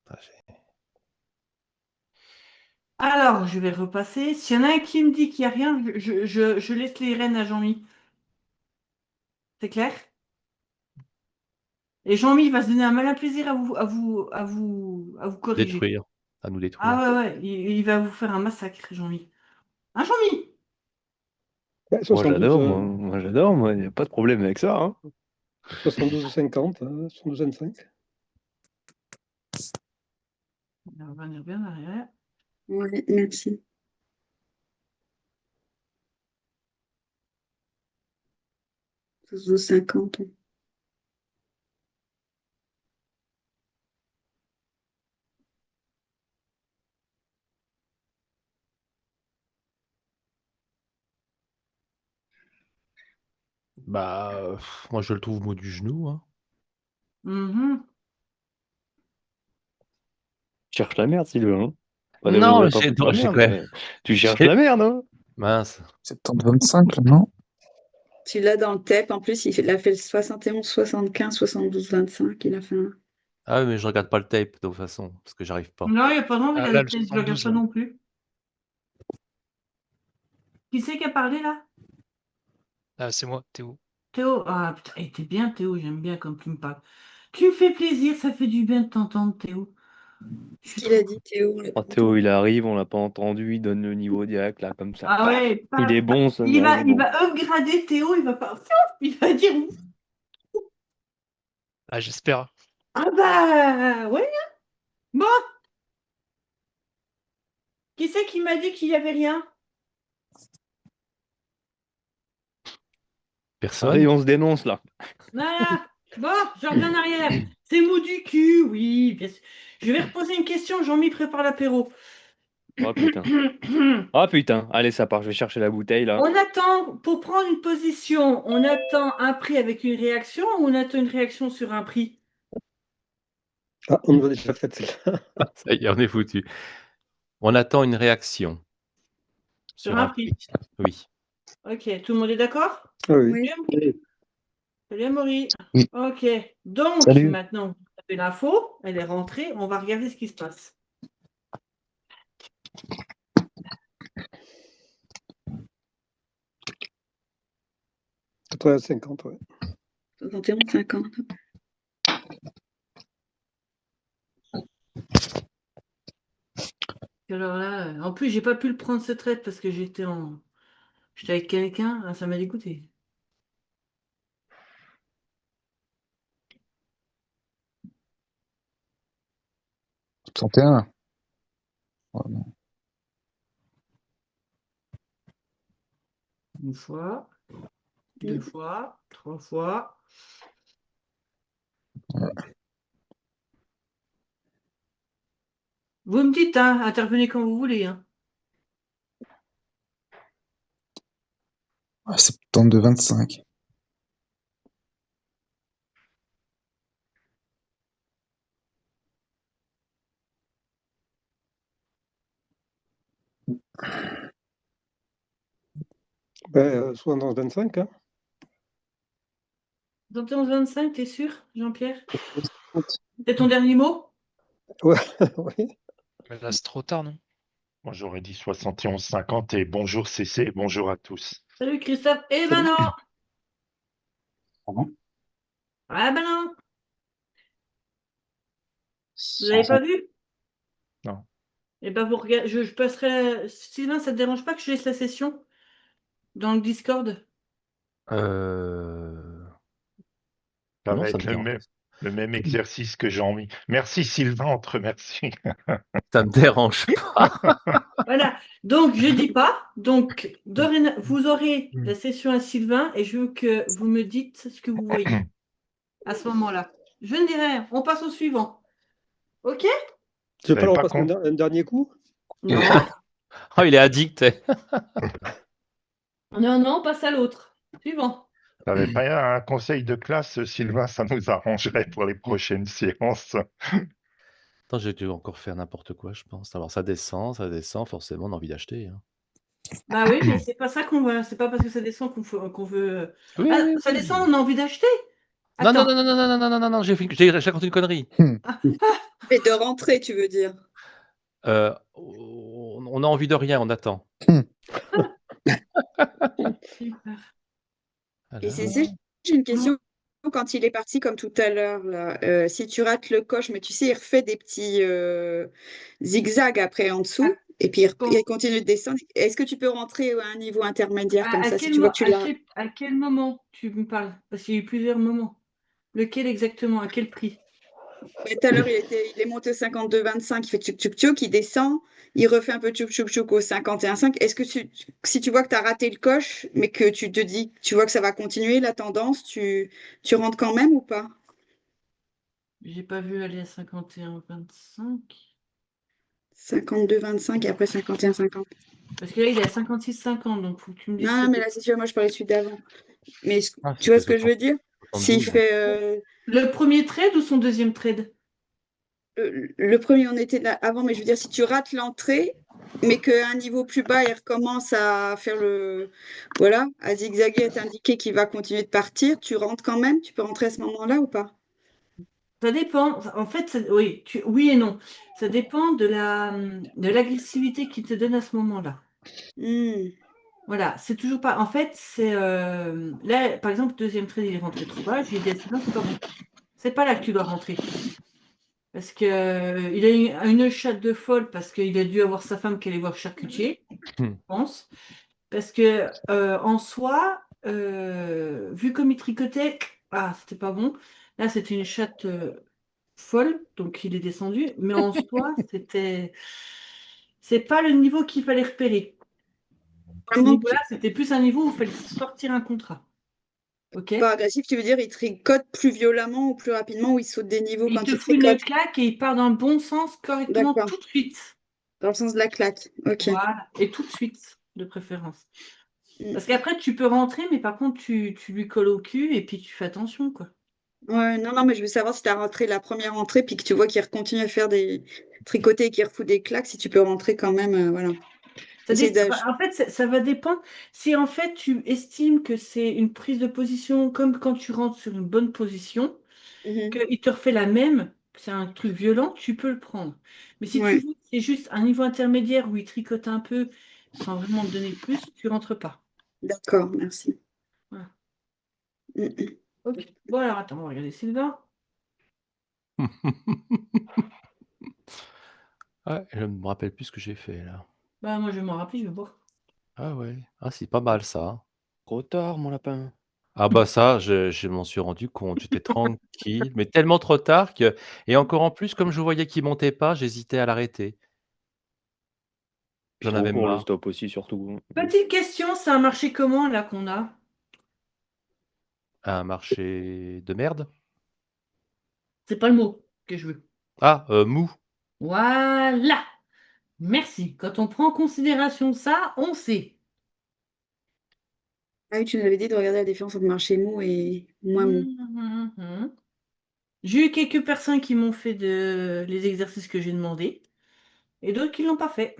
Ah, Alors, je vais repasser. S'il y en a un qui me dit qu'il n'y a rien, je laisse les rênes à Jean-Mi. C'est clair? Et Jean-Mi va se donner un malin plaisir à vous corriger. détruire, à nous détruire. Ah ouais, ouais, il va vous faire un massacre, Jean-Mi. Hein, Jean-Mi? Ouais, Moi 72, j'adore, moi j'adore, moi, il n'y a pas de problème avec ça. Hein. 72,50, 72,25. On va revenir bien derrière. Ouais, merci. Ça 50. Bah, moi je le trouve mot du genou. Hein. Mhm. Cherche la merde, Sylvain. Hein. Pas Non, pas foutre la j'ai merde. quand même. Tu cherches la merde, hein. Mince. 70-25, là, non? Tu l'as dans le TEP, en plus, il a fait le 71, 75, 72, 25, il a fait un. Ah oui, mais je regarde pas le tape de toute façon, parce que j'arrive pas. Non, il n'y a pas besoin de Ah, regarder là, le le test, je ne regarde 72, pas là. non plus. Qui c'est qui a parlé là? Ah, c'est moi, Théo. Théo. Ah putain, eh, t'es bien Théo, j'aime bien comme tu me parles. Tu me fais plaisir, ça fait du bien de t'entendre Théo. Je Ce suis qu'il a trop... dit, Théo. Oh, Théo, il arrive, on l'a pas entendu, il donne le niveau direct, là, comme ça. Ah Paf. ouais, Il est bon, ce il gars, il va, est il bon. va upgrader Théo, il va pas... Il va dire... Ah, j'espère. Ah bah ouais, hein. Bon, qui c'est qui m'a dit qu'il n'y avait rien? Personne. Allez, on se dénonce, là. Voilà. Bon, je reviens en arrière. C'est mot du cul, oui, bien sûr. Je vais reposer une question, Jean-Mi prépare l'apéro. Oh putain. Oh putain. Allez, ça part, je vais chercher la bouteille, là. On attend, pour prendre une position, on attend un prix avec une réaction ou on attend une réaction sur un prix? Ah, on nous a déjà fait celle-là. Ça y est, on est foutu. On attend une réaction Sur sur un un prix. prix. Oui. Ok, tout le monde est d'accord? Ah oui. Oui. Salut Amaury. Oui. Ok, donc Salut. maintenant, vous avez l'info, elle est rentrée, on va regarder ce qui se passe. Ouais. 50, ouais. 71, 50. Alors là, en plus, j'ai pas pu le prendre ce trade parce que j'étais avec quelqu'un, ah, ça m'a dégoûté. Soixante et un. Ouais, non. Une fois, deux fois, trois fois. Vous me dites, hein, intervenez quand vous voulez, hein. Ah, 72-25. Ben, 71,25, hein. 71-25, t'es sûr, Jean-Pierre? C'est ton dernier mot? Ouais, oui. Mais là, c'est trop tard, non? Moi, j'aurais dit 71,50 et bonjour CC, bonjour à tous. Salut Christophe. Eh ben Salut. non! Ah bon? Ah ben non! Vous l'avez pas vu? Non. Eh ben vous regardez, je passerai. Sylvain, ça te dérange pas que je laisse la session dans le Discord? Ça Non, va ça être me dérange. le même exercice que j'ai envie. Merci Sylvain, on te remercie. Ça me dérange pas. Voilà. Donc je dis pas. Donc vous aurez la session à Sylvain et je veux que vous me dites ce que vous voyez à ce moment-là. Je ne dis rien. On passe au suivant. Ok? Tu veux pas J'avais le pas repasser un dernier coup? Non. Oh, il est addict. Non, non, on passe à l'autre. Suivant. T'avais pas un conseil de classe, Sylvain, ça nous arrangerait pour les prochaines séances. Attends, j'ai dû encore faire n'importe quoi, je pense. Alors ça descend, forcément, on a envie d'acheter. Hein. Bah oui, mais c'est pas ça qu'on veut. C'est pas parce que ça descend qu'on veut. Oui, Ah, oui, ça oui. descend, on a envie d'acheter. Non, non, Attends. non, non, non, non, non, non, non, non, j'ai raconté une connerie. Mais de rentrer, tu veux dire. On a envie de rien, on attend. Super. Et Alors, c'est j'ai une question. Quand il est parti, comme tout à l'heure, là, si tu rates le coche, mais tu sais, il refait des petits zigzags après en dessous, et puis Bon. il continue de descendre. Est-ce que tu peux rentrer à un niveau intermédiaire comme À ça, si quel, tu vois que tu l'as? à quel moment tu me parles? Parce qu'il y a eu plusieurs moments. Lequel exactement? À quel prix? Ouais, tout à l'heure, il est monté au 52,25, il fait tchouk tchouk tchouk, il descend, il refait un peu tchouk tchouk tchouk au 51,5. Est-ce que si tu vois que tu as raté le coche, mais que tu te dis, tu vois que ça va continuer la tendance, tu rentres quand même ou pas? J'ai pas vu aller à 51,25. 52,25 et après 51,50. Parce que là, il est à 56,50. Donc, faut que tu me dises. Non, mais là, c'est sûr, moi, je parlais de celui d'avant. Mais ah, tu vois c'était ce que je veux dire? S'il 72. fait Le premier trade ou son deuxième trade? le premier, on était là avant, mais je veux dire, si tu rates l'entrée, mais qu'à un niveau plus bas, il recommence à faire voilà, à zigzaguer, à t'indiquer qu'il va continuer de partir, tu rentres quand même? Tu peux rentrer à ce moment-là ou pas? Ça dépend. En fait, oui, oui et non. Ça dépend de l'agressivité qu'il te donne à ce moment-là. Hmm, Voilà, c'est toujours pas. En fait, c'est là, par exemple, deuxième trade, il est rentré trop bas. Je lui ai dit, non, c'est pas bon. C'est pas là que tu dois rentrer. Parce que il a une chatte de folle parce qu'il a dû avoir sa femme qui allait voir charcutier, je pense. Parce que en soi, vu comme il tricotait, c'était pas bon. Là, c'était une chatte folle, donc il est descendu. Mais en soi, c'est pas le niveau qu'il fallait repérer. Ce Vraiment niveau-là, c'était plus un niveau où il fallait sortir un contrat. Ok? pas agressif, tu veux dire, il tricote plus violemment ou plus rapidement ou il saute des niveaux Il quand te il fout une tricote? claque et il part dans le bon sens correctement D'accord, tout de suite. dans le sens de la claque. Ok. Voilà. Et tout de suite, de préférence. Hmm. Parce qu'après, tu peux rentrer, mais par contre, tu lui colles au cul et puis tu fais attention, quoi. Ouais, non, non, mais je veux savoir si tu as rentré la première entrée, puis que tu vois qu'il continue à faire des tricoter et qu'il refout des claques, si tu peux rentrer quand même, voilà. Essaye de... En fait, ça va dépendre. Si en fait, tu estimes que c'est une prise de position comme quand tu rentres sur une bonne position, Mhm. qu'il te refait la même, que c'est un truc violent, tu peux le prendre. Mais si tu Ouais, vois que c'est juste un niveau intermédiaire où il tricote un peu sans vraiment te donner plus, tu rentres pas. d'accord, merci. Voilà. Mhm. Ok. Bon, alors attends, on va regarder Sylvain. Ouais, je me rappelle plus ce que j'ai fait là. Bah, moi, je vais m'en rappeler, je vais voir. Ah ouais, ah c'est pas mal ça. Trop tard, mon lapin. Ah bah ça, je m'en suis rendu compte, j'étais tranquille, mais tellement trop tard que et encore en plus, comme je voyais qu'il montait pas, j'hésitais à l'arrêter. Puis J'en trop avais court le marre. stop aussi, surtout. Petite question, c'est un marché comment là qu'on a? Un marché de merde? C'est pas le mot que je veux. Ah, mou. Voilà. Merci. Quand on prend en considération ça, on sait. Ah oui, tu nous avais dit de regarder la différence entre marché mou et moins mou. Mhm. J'ai eu quelques personnes qui m'ont fait les exercices que j'ai demandé et d'autres qui ne l'ont pas fait.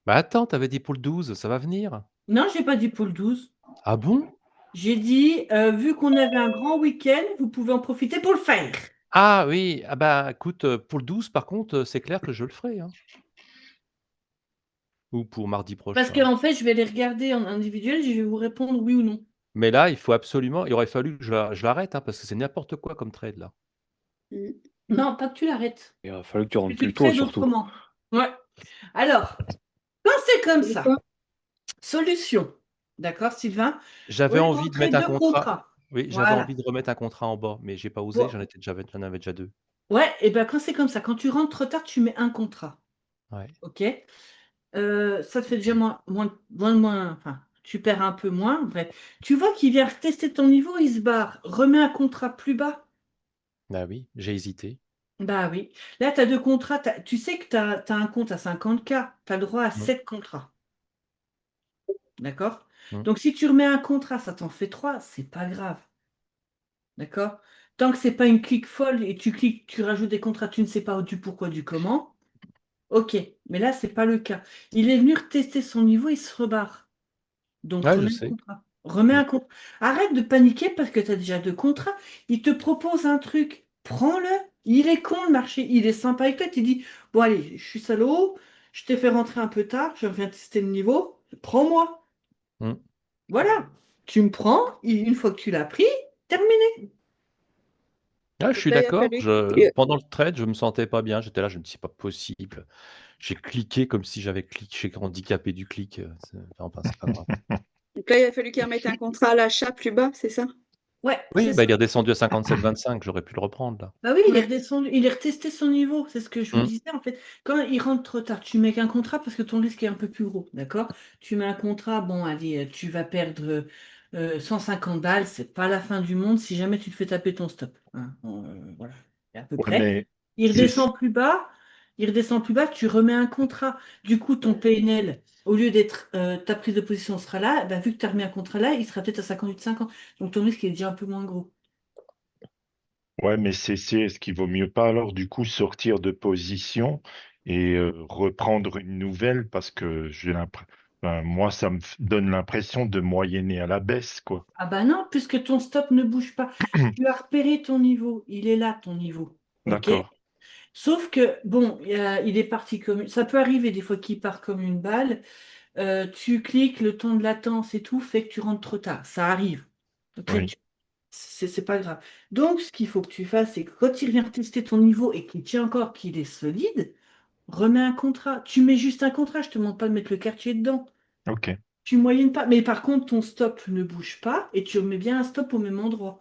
Bah attends, t'avais dit pour le 12, ça va venir? Non, j'ai pas dit pour le 12. Ah bon? J'ai dit, vu qu'on avait un grand week-end, vous pouvez en profiter pour le faire. Ah oui, ah bah écoute, pour le 12 par contre, c'est clair que je le ferai, hein. Ou pour mardi Parce prochain. qu'en fait, je vais les regarder en individuel et je vais vous répondre oui ou non. Mais là, il aurait fallu que je l'arrête, hein, parce que c'est n'importe quoi comme trade là. Mhm. Non, pas que tu l'arrêtes. Il va falloir que tu Que rentres tu plus le tôt, trades surtout. autrement. Ouais. Alors, quand c'est comme C'est ça, quoi? solution. D'accord, Sylvain? Au J'avais lieu de envie de rentrer mettre un deux contrat. contrats. Oui, j'avais Voilà. envie de remettre un contrat en bas, mais j'ai pas osé, Bon. j'en avais déjà 2. Ouais, et bien quand c'est comme ça, quand tu rentres trop tard, tu mets un contrat. Ouais. OK? Ça te fait déjà enfin, tu perds un peu moins. Bref. Tu vois qu'il vient tester ton niveau, il se barre. Remets un contrat plus bas. Bah oui, j'ai hésité. Bah oui. Là, tu as deux contrats. Tu sais que tu as un compte à 50K. Tu as le droit à Mmh. 7 contrats. D'accord? Mmh. Donc, si tu remets un contrat, ça t'en fait 3, c'est pas grave. D'accord? Tant que c'est pas une clique folle et tu cliques, tu rajoutes des contrats, tu ne sais pas du pourquoi, du comment. Ok, mais là, c'est pas le cas. Il est venu tester son niveau, il se rebarre. Donc, Ouais, je remets le sais. contrat. remets un contrat. Arrête de paniquer parce que tu as déjà 2 contrats. Il te propose un truc, prends-le. Il est con le marché, il est sympa avec toi. Tu dis, bon allez, je suis salaud, je t'ai fait rentrer un peu tard, je viens tester le niveau, prends-moi. Mm. Voilà, tu me prends, une fois que tu l'as pris, terminé. Ah, je Donc suis là, il a d'accord. fallu. Pendant le trade, je me sentais pas bien. J'étais là, je me dis, c'est pas possible. J'ai cliqué comme si j'avais cliqué, handicapé du clic. Enfin, c'est pas grave. Donc là, il a fallu qu'il remette un contrat à l'achat plus bas, c'est ça? Ouais, Oui, c'est bah, ça. il est redescendu à 57,25. J'aurais pu le reprendre là. Bah oui, il est Ouais. redescendu, il est retesté son niveau, c'est ce que je vous Mm. disais en fait. Quand il rentre trop tard, tu mets qu'un contrat parce que ton risque est un peu plus gros, d'accord? Tu mets un contrat, bon, allez, tu vas perdre 150 balles, c'est pas la fin du monde si jamais tu te fais taper ton stop, hein. Bon, voilà, à peu Ouais, près. mais Il c'est redescend plus bas, il redescend plus bas, tu remets un contrat. Du coup, ton PNL, au lieu d'être ta prise de position sera là, bah, vu que tu as remis un contrat là, il sera peut-être à 58,50. Donc ton risque est déjà un peu moins gros. ouais, mais est-ce qu'il vaut mieux pas alors du coup sortir de position et reprendre une nouvelle parce que moi ça donne l'impression de moyenner à la baisse quoi. Ah bah non, puisque ton stop ne bouge pas. Tu as repéré ton niveau, il est là ton niveau. OK? D'accord. Sauf que, bon, il est parti comme... Ça peut arriver des fois qu'il part comme une balle. Tu cliques, le temps de latence et tout fait que tu rentres trop tard. Ça arrive. OK? Oui. C'est pas grave. Donc, ce qu'il faut que tu fasses, c'est que quand il vient tester ton niveau et qu'il tient encore qu'il est solide, remets un contrat. Tu mets juste un contrat, je te demande pas de mettre le quartier dedans. Ok. Tu moyennes pas. Mais par contre, ton stop ne bouge pas et tu mets bien un stop au même endroit.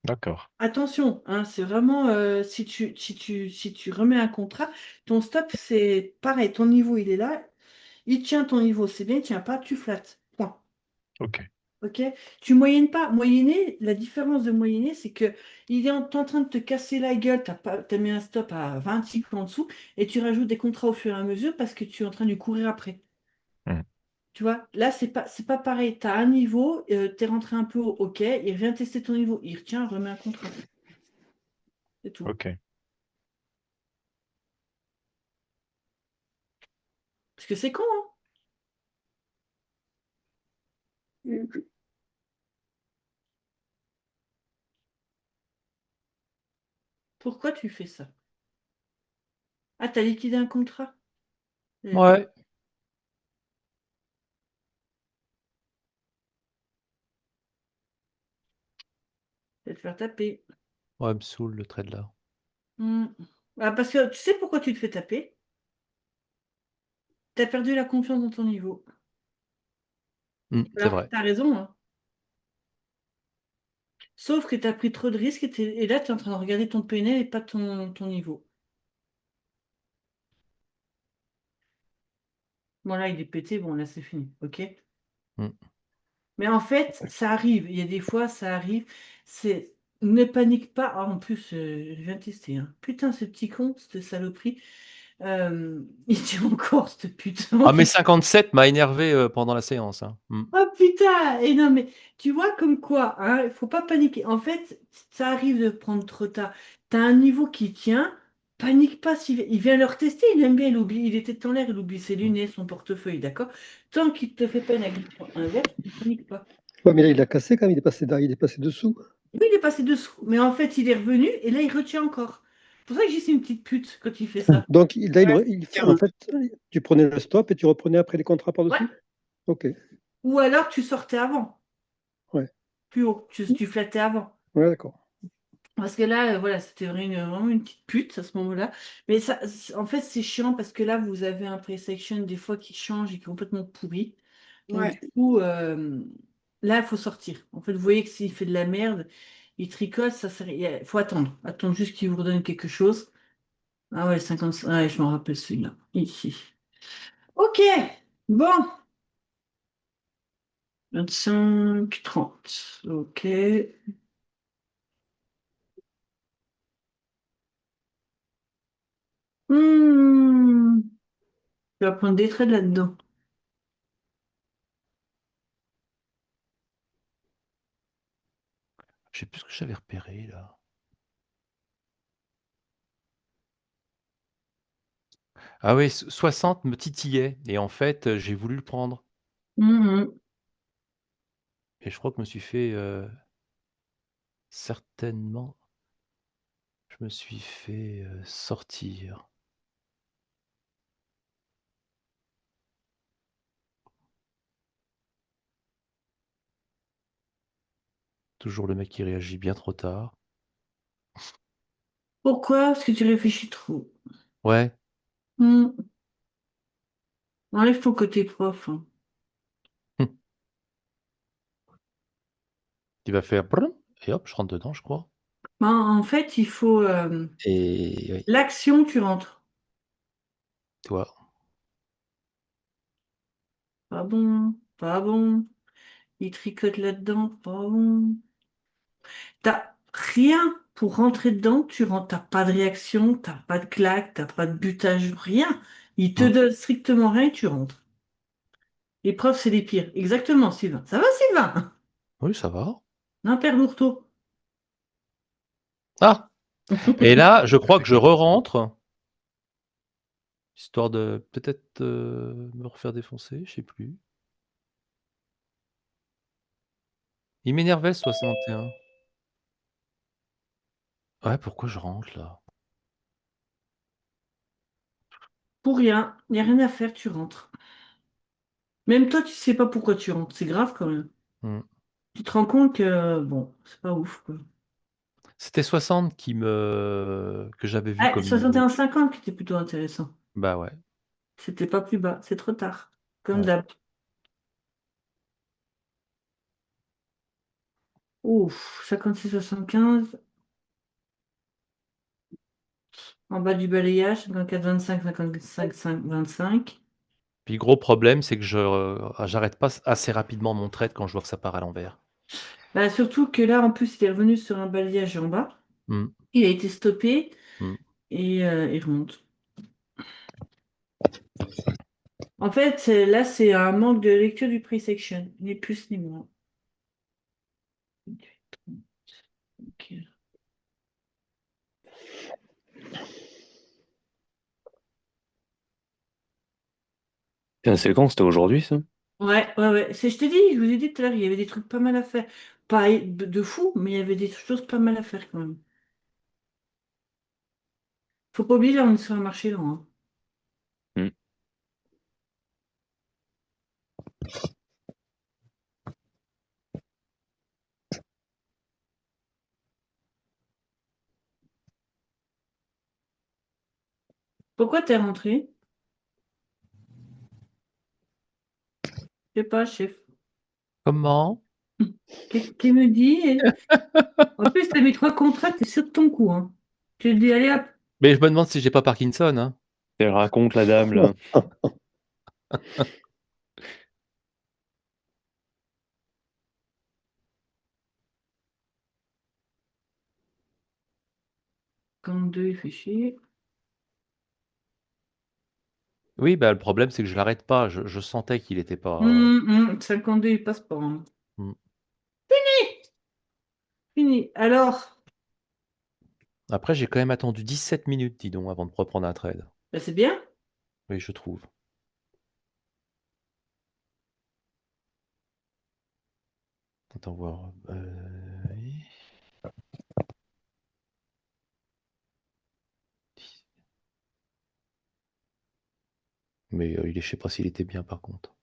D'accord. Attention, hein, c'est vraiment si tu remets un contrat, ton stop, c'est pareil, ton niveau il est là, il tient ton niveau, c'est bien, il tient pas, tu flattes. Point. Ok. Ok? Tu moyennes pas. Moyenner, la différence de moyenner, c'est que il est en train de te casser la gueule, t'as mis un stop à 20 cycles en dessous, et tu rajoutes des contrats au fur et à mesure parce que tu es en train de courir après. Hmm. Tu vois, là, c'est pas pareil. Tu as un niveau, tu es rentré un peu OK, il revient tester ton niveau, il retient, remet un contrat. C'est tout. Ok. Parce que c'est con, hein? Mm. Pourquoi tu fais ça? Ah, t'as liquidé un contrat? Ouais. Je vais te faire taper. Ouais, me saoule le trade là. Ah, parce que tu sais pourquoi tu te fais taper? Tu as perdu la confiance dans ton niveau. C'est Alors que vrai. tu as raison, hein. Sauf que tu as pris trop de risques et là, tu es en train de regarder ton PNL et pas ton niveau. Bon, là, il est pété. Bon, là, c'est fini. OK? Mm. Mais en fait, ça arrive. Il y a des fois, ça arrive. Ne panique pas. Ah, en plus, je viens de tester, hein. Putain, ce petit con, cette saloperie. Il dit encore, cette putain. Ah, mais 57 m'a énervé pendant la séance, hein. Oh putain! Et non, mais tu vois comme quoi, hein, il faut pas paniquer. En fait, ça arrive de prendre trop tard. Tu as un niveau qui tient, panique pas. Il vient le retester, il aime bien, il oublie, il était en l'air, il oublie ses lunettes, son portefeuille, d'accord? Tant qu'il te fait pas une agression inverse, ne panique pas. Ouais, mais là, il a cassé quand même, il est passé dessous. Oui, il est passé dessous, mais en fait, il est revenu et là, il retient encore. C'est pour ça que j'ai c'est une petite pute quand il fait ça. Donc là, Ouais, en tiens. fait, tu prenais le stop et tu reprenais après les contrats Ouais. par-dessus? Ok, Ou alors, tu sortais avant, ouais, plus haut, tu flattais avant. ouais, d'accord. Parce que là, voilà, c'était vraiment une petite pute à ce moment-là. Mais ça, en fait, c'est chiant parce que là, vous avez un play-section des fois qui change et qui est complètement pourri. Donc, Ouais. du coup, là, il faut sortir. En fait, vous voyez que s'il fait de la merde, il tricote, ça sert... il faut attendre. Attendre juste qu'il vous redonne quelque chose. Ah ouais, 55. Ouais, je m'en rappelle celui-là. Ici. Ok. Bon. 25, 30. Ok. Hmm. Je vais prendre des traits là-dedans. Je sais plus ce que j'avais repéré là. Ah oui, 60 me titillait et en fait, j'ai voulu le prendre. Mhm. Et je crois que je me suis fait certainement, je me suis fait sortir. Toujours le mec qui réagit bien trop tard. Pourquoi? Parce que tu réfléchis trop. Ouais, Hmm. Enlève ton côté prof, hein. il va faire brrr, et hop, je rentre dedans, je crois. Ben, en fait, il faut Et oui, l'action, tu rentres. toi. Pas bon, pas bon. Il tricote là-dedans, pas bon. T'as rien pour rentrer dedans, tu rentres, t'as pas de réaction, t'as pas de claque, t'as pas de butage, rien. Il te Hmm. donne strictement rien et tu rentres. Les profs, c'est les pires. Exactement, Sylvain. Ça va, Sylvain? Oui, ça va. Non, Père Lourdeau. Ah! Et là, je crois que je re-rentre, histoire de peut-être me refaire défoncer, je sais plus. Il m'énervait ce 61. Ouais, pourquoi je rentre là? Pour rien, il n'y a rien à faire, tu rentres. Même toi, tu sais pas pourquoi tu rentres. C'est grave quand même. Hmm. Tu te rends compte que, bon, c'est pas ouf, quoi. C'était 60 que j'avais vu Ah, comme niveau. 61,50 qui était plutôt intéressant. Bah ouais. C'était pas plus bas, c'est trop tard. Comme Ouais. d'hab. Ouf, 56,75. En bas du balayage, 54,25, 55, 25. Puis gros problème, c'est que j'arrête pas assez rapidement mon trade quand je vois que ça part à l'envers. Bah, surtout que là, en plus, il est revenu sur un balayage en bas. Hmm, Il a été stoppé hmm. et il remonte. En fait, là, c'est un manque de lecture du pre-section, ni plus ni moins. Ok. Putain, c'est quand? C'était aujourd'hui, ça? Ouais, ouais, ouais. Je t'ai dit, je vous ai dit tout à l'heure, il y avait des trucs pas mal à faire. Pas de fou, mais il y avait des choses pas mal à faire quand même. Faut pas oublier, là, on est sur un marché lent, hein. Hmm. Pourquoi t'es rentré? Je sais pas, chef. Comment? Qui me dit? En plus, t'as mis 3 contrats, t'es sûr de ton coup, hein. Tu te dis, allez hop, Mais je me demande si j'ai pas Parkinson, hein. Elle raconte la dame, là. comme deux, il fait chier. Oui, bah le problème, c'est que je l'arrête pas. Je sentais qu'il était pas. 52, il passe pas, hein. Hmm. Fini. Alors, Après, j'ai quand même attendu 17 minutes, dis donc, avant de reprendre un trade. bah, c'est bien. Oui, je trouve. Attends voir. Oui. Mais je sais pas s'il était bien par contre.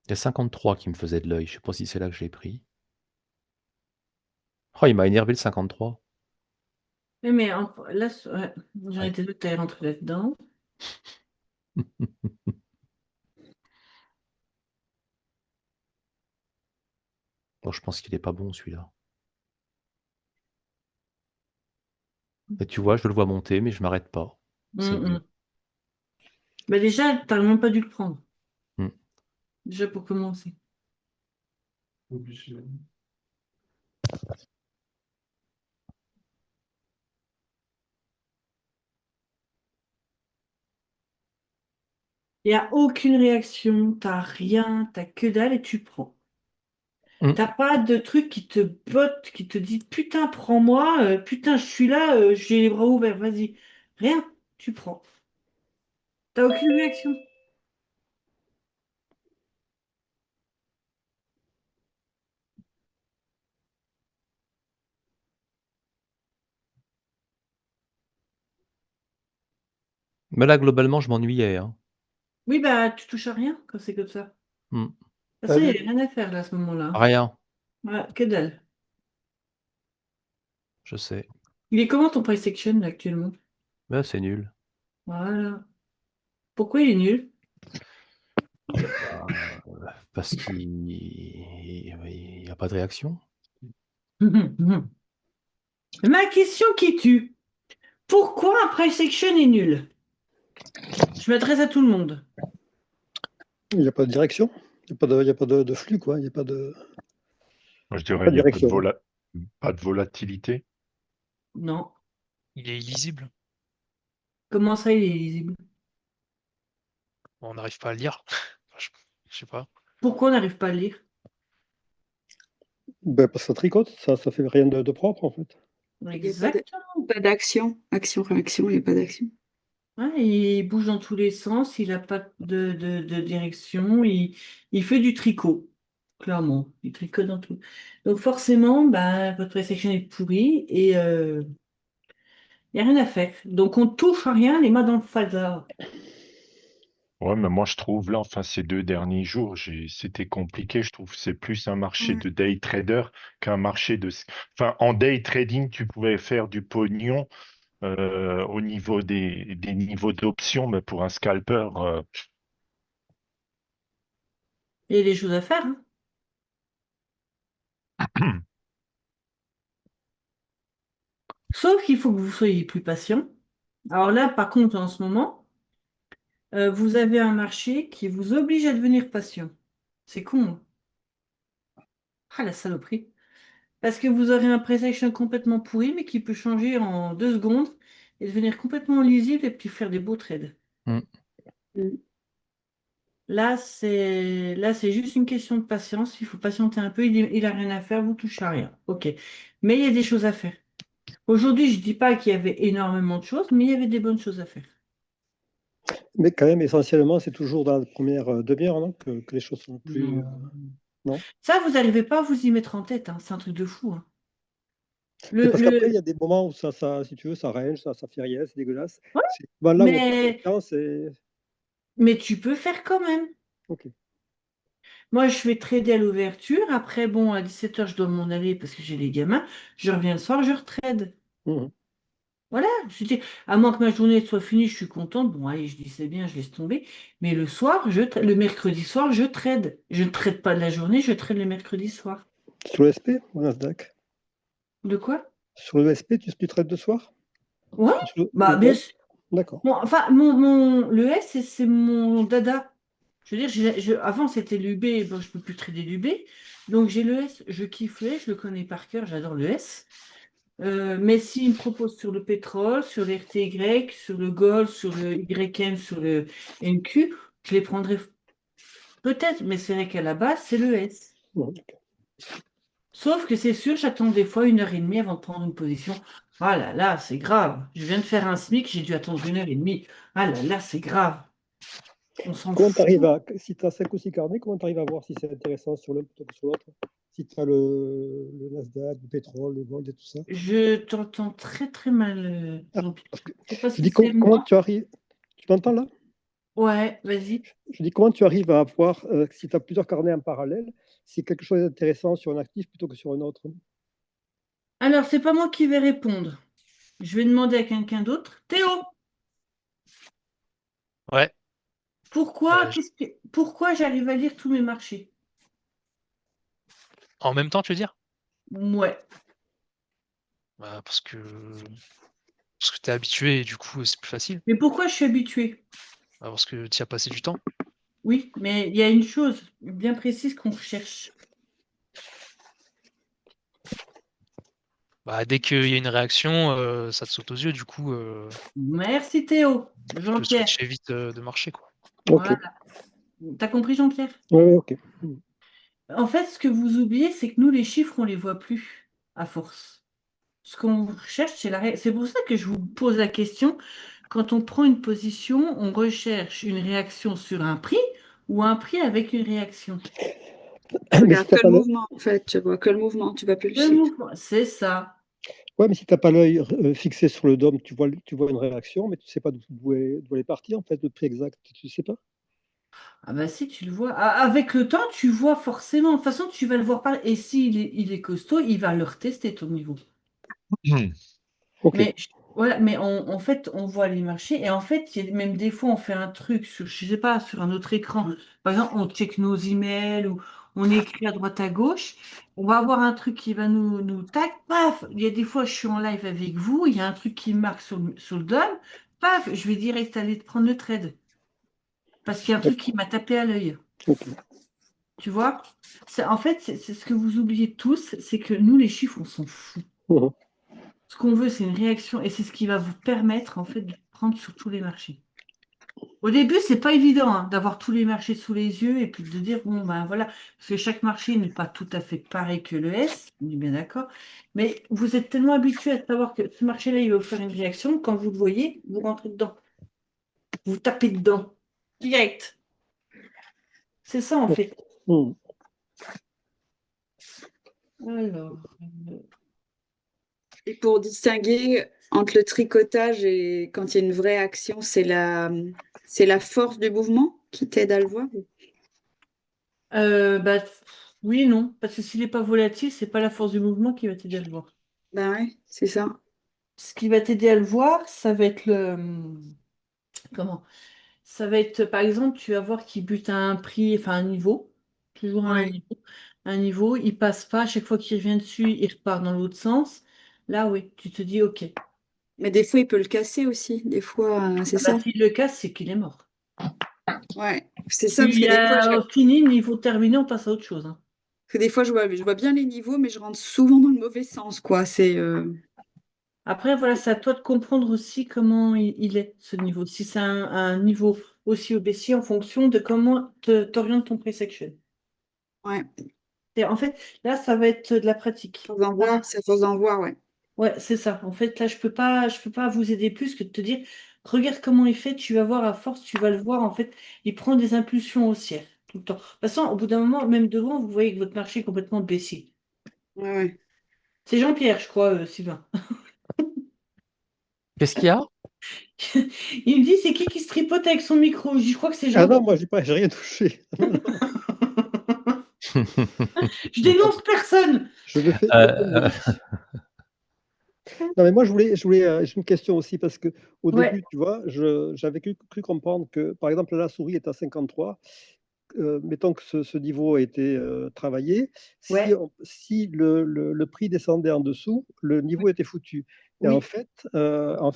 Il y a 53 qui me faisait de l'œil. Je sais pas si c'est là que je l'ai pris. Oh, il m'a énervé le 53. Oui, mais là, ouais, j'en Ouais. étais deux, t'es rentré là-dedans. Bon, je pense qu'il est pas bon celui-là. Et tu vois, je le vois monter, mais je m'arrête pas. C'est Hum, mieux. hum. Bah, déjà, t'as même pas dû le prendre. Hmm. Déjà pour commencer. Il n'y a aucune réaction, t'as rien, t'as que dalle et tu prends. Hmm. T'as pas de truc qui te botte, qui te dit putain, prends-moi, putain, je suis là, j'ai les bras ouverts, vas-y. Rien, tu prends. T'as aucune réaction? Mais là, globalement, je m'ennuyais, hein. Oui, bah, tu touches à rien quand c'est comme ça. Mmh. De toute façon, il n'y a rien à faire là à ce moment-là. Rien, Ouais, que dalle. je sais. Il est comment ton price action là, actuellement? Mais c'est nul. Voilà. Pourquoi il est nul? Bah, parce qu'il y a pas de réaction. Ma question qui tue. Pourquoi un price action est nul? Je m'adresse à tout le monde. Il n'y a pas de direction. Il n'y a pas de flux, quoi. Il n'y a pas de. Moi, je Pas dirais de il n'y a pas de direction. pas de volatilité. Non. Il est illisible. Comment ça, il est lisible? On n'arrive pas à le lire. Je sais pas. Pourquoi on n'arrive pas à le lire? Ben, parce que ça tricote, ça fait rien de propre, en fait. Il n'y a Exactement. pas d'action. Action-réaction, il n'y a pas d'action. Ouais, il bouge dans tous les sens, il n'a pas de direction, il fait du tricot, clairement. Il tricote dans tout. Donc forcément, bah, votre price action est pourrie et il n'y a rien à faire. Donc on touche à rien, les mains dans le phasar. Ouais, mais moi, je trouve là, enfin, ces 2 derniers jours, c'était compliqué. Je trouve que c'est plus un marché Ouais. de day trader qu'un marché de. Enfin, en day trading, tu pouvais faire du pognon au niveau des niveaux d'options, mais pour un scalper, Il y a des choses à faire, hein. Sauf qu'il faut que vous soyez plus patient. Alors là, par contre, en ce moment, vous avez un marché qui vous oblige à devenir patient. C'est con, hein. Ah, la saloperie. Parce que vous aurez un price action complètement pourri, mais qui peut changer en 2 secondes et devenir complètement lisible et puis faire des beaux trades. Mmh. Mm. Là, c'est juste une question de patience. Il faut patienter un peu. Il a rien à faire, vous touchez à rien. OK. Mais il y a des choses à faire. Aujourd'hui, je ne dis pas qu'il y avait énormément de choses, mais il y avait des bonnes choses à faire. Mais quand même, essentiellement, c'est toujours dans la première demi-heure, non, que les choses sont le plus. Non. Ça, vous n'arrivez pas à vous y mettre en tête, hein. C'est un truc de fou, hein. Mais parce qu'après, il Le... y a des moments où si tu veux, ça range, ça fait rien, c'est dégueulasse. Ouais, C'est ben, là où on perd mais, du temps, c'est. mais tu peux faire quand même. Ok. Moi, je vais trader à l'ouverture. Après, bon, à 17h, je dois m'en aller parce que j'ai les gamins. Je reviens le soir, je retrade. Mhm. Voilà. Je dis, à moins que ma journée soit finie, je suis contente. Bon, allez, je dis c'est bien, je laisse tomber. Mais le soir, le mercredi soir, je trade. Je ne trade pas de la journée, je trade le mercredi soir. Sur le SP ou Nasdaq? De quoi? Sur le SP, tu traites de soir? Ouais, Sur bah le bien Nasdaq? sûr. D'accord. Bon, enfin, le S, c'est mon dada. Je veux dire, avant c'était l'UB, bon, je peux plus trader l'UB. Donc j'ai le S, je kiffe le S, je le connais par cœur, j'adore le S. Mais s'il me propose sur le pétrole, sur le RTY, sur le Gold, sur le YM, sur le NQ, je les prendrai peut-être, mais c'est vrai qu'à la base, c'est le S. Mhm. Sauf que c'est sûr, j'attends des fois 1h30 avant de prendre une position. Ah là là, c'est grave. Je viens de faire un SMIC, j'ai dû attendre 1h30. Ah là là, c'est grave. On s'en Comment tu arrives fout. si tu as 5 ou 6 carnets, comment tu arrives à voir si c'est intéressant sur l'un plutôt que sur l'autre? Si tu as le Nasdaq, le pétrole, le gold et tout ça. Je t'entends très très mal, Ah, Jean-Pierre. parce que Je sais pas je si dis c'est comment moi. tu arrives. Tu m'entends là? Ouais, vas-y. Je dis comment tu arrives à voir si tu as plusieurs carnets en parallèle, si quelque chose est intéressant sur un actif plutôt que sur un autre. Alors, c'est pas moi qui vais répondre. Je vais demander à quelqu'un d'autre. Théo, Ouais. pourquoi, Je- pourquoi j'arrive à lire tous mes marchés? En même temps, tu veux dire? Ouais. Bah, parce que t'es habitué et du coup, c'est plus facile. Mais pourquoi je suis habituée? Bah, parce que tu y as passé du temps. Oui, mais il y a une chose bien précise qu'on recherche. Bah, dès qu'il y a une réaction, ça te saute aux yeux. Du coup, Merci Théo. tu peux Jean-Pierre. switcher vite de marché, quoi. Ok. Voilà. T'as compris, Jean-Pierre? Ouais, ok. En fait, ce que vous oubliez, c'est que nous, les chiffres, on les voit plus à force. Ce qu'on recherche, c'est la règle. C'est pour ça que je vous pose la question. quand on prend une position, on recherche une réaction sur un prix ou un prix avec une réaction. Tu Mais si regardes t'as que pas le le... mouvement, en fait. Tu vois que le mouvement, tu vois plus le Le chiffre. mouvement, c'est ça. Ouais, mais si t'as pas l'œil fixé sur le DOM, tu vois une réaction, mais tu sais pas d'où elle est partie, en fait, le prix exact, tu sais pas. Ah bah si, tu le vois. Avec le temps, tu vois forcément. De toute façon, tu vas le voir par. Et s'il est, il est costaud, il va le retester ton niveau. Ok. Mais voilà, mais en fait, on voit les marchés et en fait, il y a même des fois, on fait un truc sur, je sais pas, sur un autre écran. Par exemple, on check nos emails ou on écrit à droite à gauche. On va avoir un truc qui va nous tac, paf. Il y a des fois, je suis en live avec vous, il y a un truc qui marque sur le DOM, paf, je vais direct aller prendre le trade parce qu'il y a un truc qui m'a tapé à l'œil. Ok. Tu vois? En fait, c'est ce que vous oubliez tous, c'est que nous, les chiffres, on s'en fout. Mhm. Ce qu'on veut, c'est une réaction et c'est ce qui va vous permettre en fait de prendre sur tous les marchés. Au début, c'est pas évident d'avoir tous les marchés sous les yeux et puis de dire bon ben voilà, parce que chaque marché n'est pas tout à fait pareil que le S, on est bien d'accord. Mais vous êtes tellement habitué à savoir que ce marché-là, il va vous faire une réaction, quand vous le voyez, vous rentrez dedans, vous tapez dedans, direct. C'est ça en fait. Mhm. Alors, Et pour distinguer entre le tricotage et quand il y a une vraie action, c'est la force du mouvement qui t'aide à le voir. bah, oui et non, parce que s'il n'est pas volatile, c'est pas la force du mouvement qui va t'aider à le voir. Ben ouais, c'est ça. Ce qui va t'aider à le voir, ça va être le... Comment? Ça va être, par exemple, tu vas voir qu'il bute à un prix, enfin un niveau, toujours à un Ouais. niveau. Un niveau, il passe pas, à chaque fois qu'il revient dessus, il repart dans l'autre sens. Là, oui, tu te dis, OK. Mais des fois, il peut le casser aussi. Des fois, c'est Ah bah, ça. s'il le casse, c'est qu'il est mort. Ouais, c'est ça, Il y a fini, niveau terminé, on passe à autre chose, hein. parce que des fois, je vois bien les niveaux, mais je rentre souvent dans le mauvais sens, quoi. Après, voilà, c'est à toi de comprendre aussi comment il est, ce niveau. Si c'est un niveau aussi ou baissier en fonction de comment t'orientes ton pre-section. Ouais, En fait, là, ça va être de la pratique. force d'en voir, c'est à force d'en voir, ouais. Ouais, c'est ça. En fait, là, je peux pas vous aider plus que de te dire, regarde comment il fait, tu vas voir à force, tu vas le voir, en fait, il prend des impulsions haussières tout le temps. De toute façon, au bout d'un moment, même devant, vous voyez que votre marché est complètement baissier. Ouais, ouais. C'est Jean-Pierre, je crois, Sylvain. Qu'est-ce qu'il y a? Il me dit, c'est qui se tripote avec son micro? Je crois que c'est Ah non, Jean-Pierre. moi, j'ai rien touché. Je dénonce personne. Je le fais. Euh, Non, mais moi, j'ai une question aussi parce que au Ouais, début, tu vois, j'avais cru comprendre que, par exemple, la souris est à 53. Mettons que ce niveau a été travaillé. ouais, Si le prix descendait en dessous, le niveau était foutu. Et oui, en fait, non,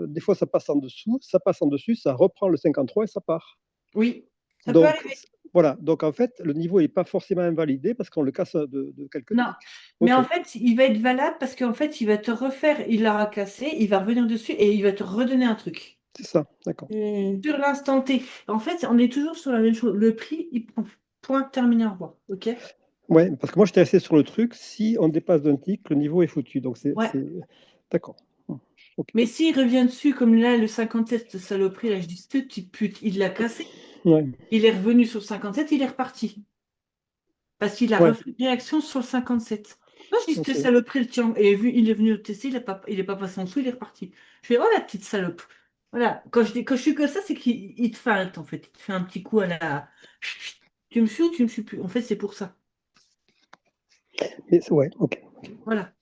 des fois, ça passe en dessous, ça passe en dessus, ça reprend le 53 et ça part. oui. Ça peut Donc, arriver. voilà. Donc, en fait, le niveau n'est pas forcément invalidé parce qu'on le casse de quelques Non. ticks. Mais OK, en fait, il va être valable parce qu'en fait, il va te refaire, il l'aura cassé, il va revenir dessus et il va te redonner un truc. c'est ça. D'accord. Sur l'instant T. En fait, on est toujours sur la même chose. Le prix, il prend. Point terminé, au revoir. OK? Ouais, parce que moi, j'étais resté sur le truc. Si on dépasse d'un tick, le niveau est foutu. Donc, Ouais. D'accord. OK. Mais s'il revient dessus, comme là, le 57, ce saloperie, là, je dis, ce petit pute, il l'a cassé. Ouais. Il est revenu sur le 57, il est reparti. Parce qu'il a Ouais. refait une réaction sur le 57. Moi, je dis, OK. cette saloperie, le tien. Et vu, il est venu le tester, il est pas passé en dessous, il est reparti. Je fais, oh la petite salope. Voilà. Quand je suis comme ça, c'est qu'il te feinte, en fait. Il te fait un petit coup à la. Tu me suis ou tu me suis plus? En fait, c'est pour ça. Mais ouais, OK. Voilà.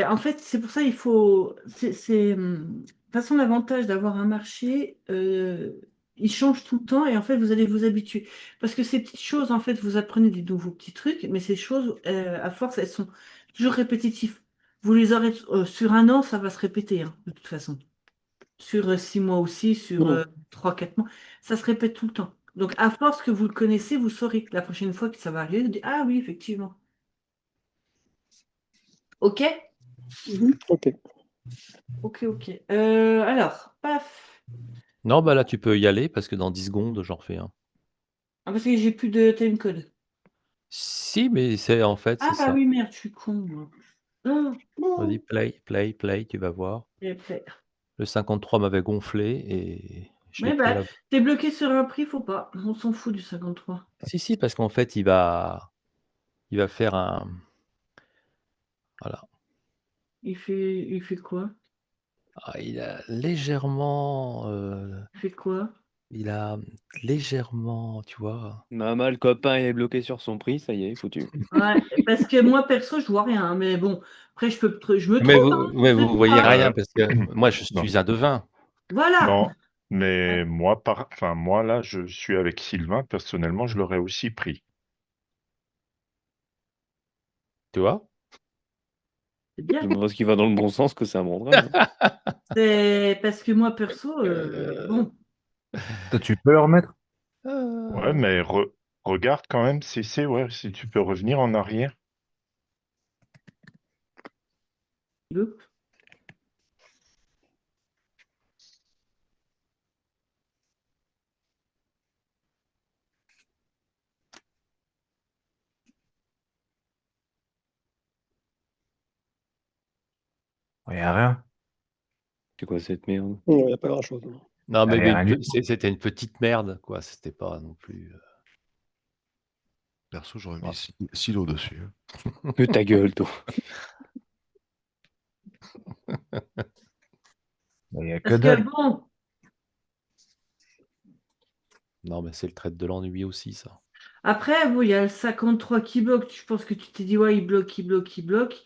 En fait, c'est pour ça il faut. De toute façon, l'avantage d'avoir un marché, il change tout le temps et en fait, vous allez vous habituer. Parce que ces petites choses, en fait, vous apprenez des nouveaux petits trucs, mais ces choses, à force, elles sont toujours répétitives. Vous les aurez sur un an, ça va se répéter, hein, de toute façon. Sur 6 mois aussi, sur Mhm. 3, 4 mois, ça se répète tout le temps. Donc, à force que vous le connaissez, vous saurez que la prochaine fois que ça va arriver, vous dites, ah oui, effectivement. OK? OK. Ok, ok. Alors, paf. Non, bah là, tu peux y aller parce que dans 10 secondes, j'en refais un. Ah, parce que j'ai plus de timecode. Si, mais c'est en fait, Ah, c'est bah ça. oui, merde, je suis con, moi. Ah, Vas-y, non. play, play, play, tu vas voir. J'ai fait. Le 53 m'avait gonflé et je l'ai Ouais, pris à bah, la t'es bloqué sur un prix, faut pas. On s'en fout du 53. si, parce qu'en fait, il va faire un voilà. Il fait quoi? Il a légèrement, Il fait quoi? il a légèrement, tu vois? Maman, le copain, il est bloqué sur son prix, ça y est, foutu. Ouais, parce que moi, perso, je vois rien, hein, mais bon, après, je me Mais trompe, vous hein, ouais, je vous dis voyez pas. rien parce que moi, je Non, suis un devin, Voilà. non, mais moi là, je suis avec Sylvain, personnellement, je l'aurais aussi pris. tu vois? C'est bien. C'est pas parce qu'il va dans le bon sens que ça me rendrait. Hein. C'est parce que moi, perso, bon. Toi, tu peux le remettre? Ouais, mais regarde quand même, CC, ouais, si tu peux revenir en arrière. le- Il n'y a rien. C'est quoi cette merde? Non, il n'y a pas grand-chose. Non. Non, mais Il y a rien du tout. c'était une petite merde, quoi, c'était pas non plus, Perso, j'aurais Ah. mis Silo dessus. hein. Que ta gueule, toi. Il n'y a que Parce que dalle. bon, Non, mais c'est le trait de l'ennui aussi, ça. après, bon, il y a le 53 qui bloque. Je pense que tu t'es dit, ouais, il bloque, il bloque, il bloque.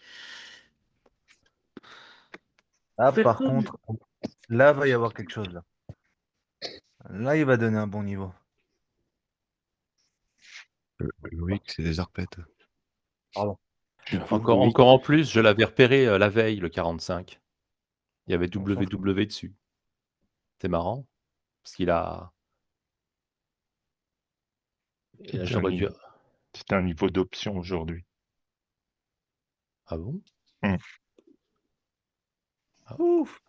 Là, par Perso, contre, là, va y avoir quelque chose. Là, là il va donner un bon niveau. Loïc, c'est des arpètes. Pardon. Encore en plus, je l'avais repéré, la veille, le 45. Il y avait On s'en fout. WW dessus. C'est marrant, parce qu'il a et là, C'était j'aurais dû un niveau d'option aujourd'hui. ah bon? Mmh. Ah ouf!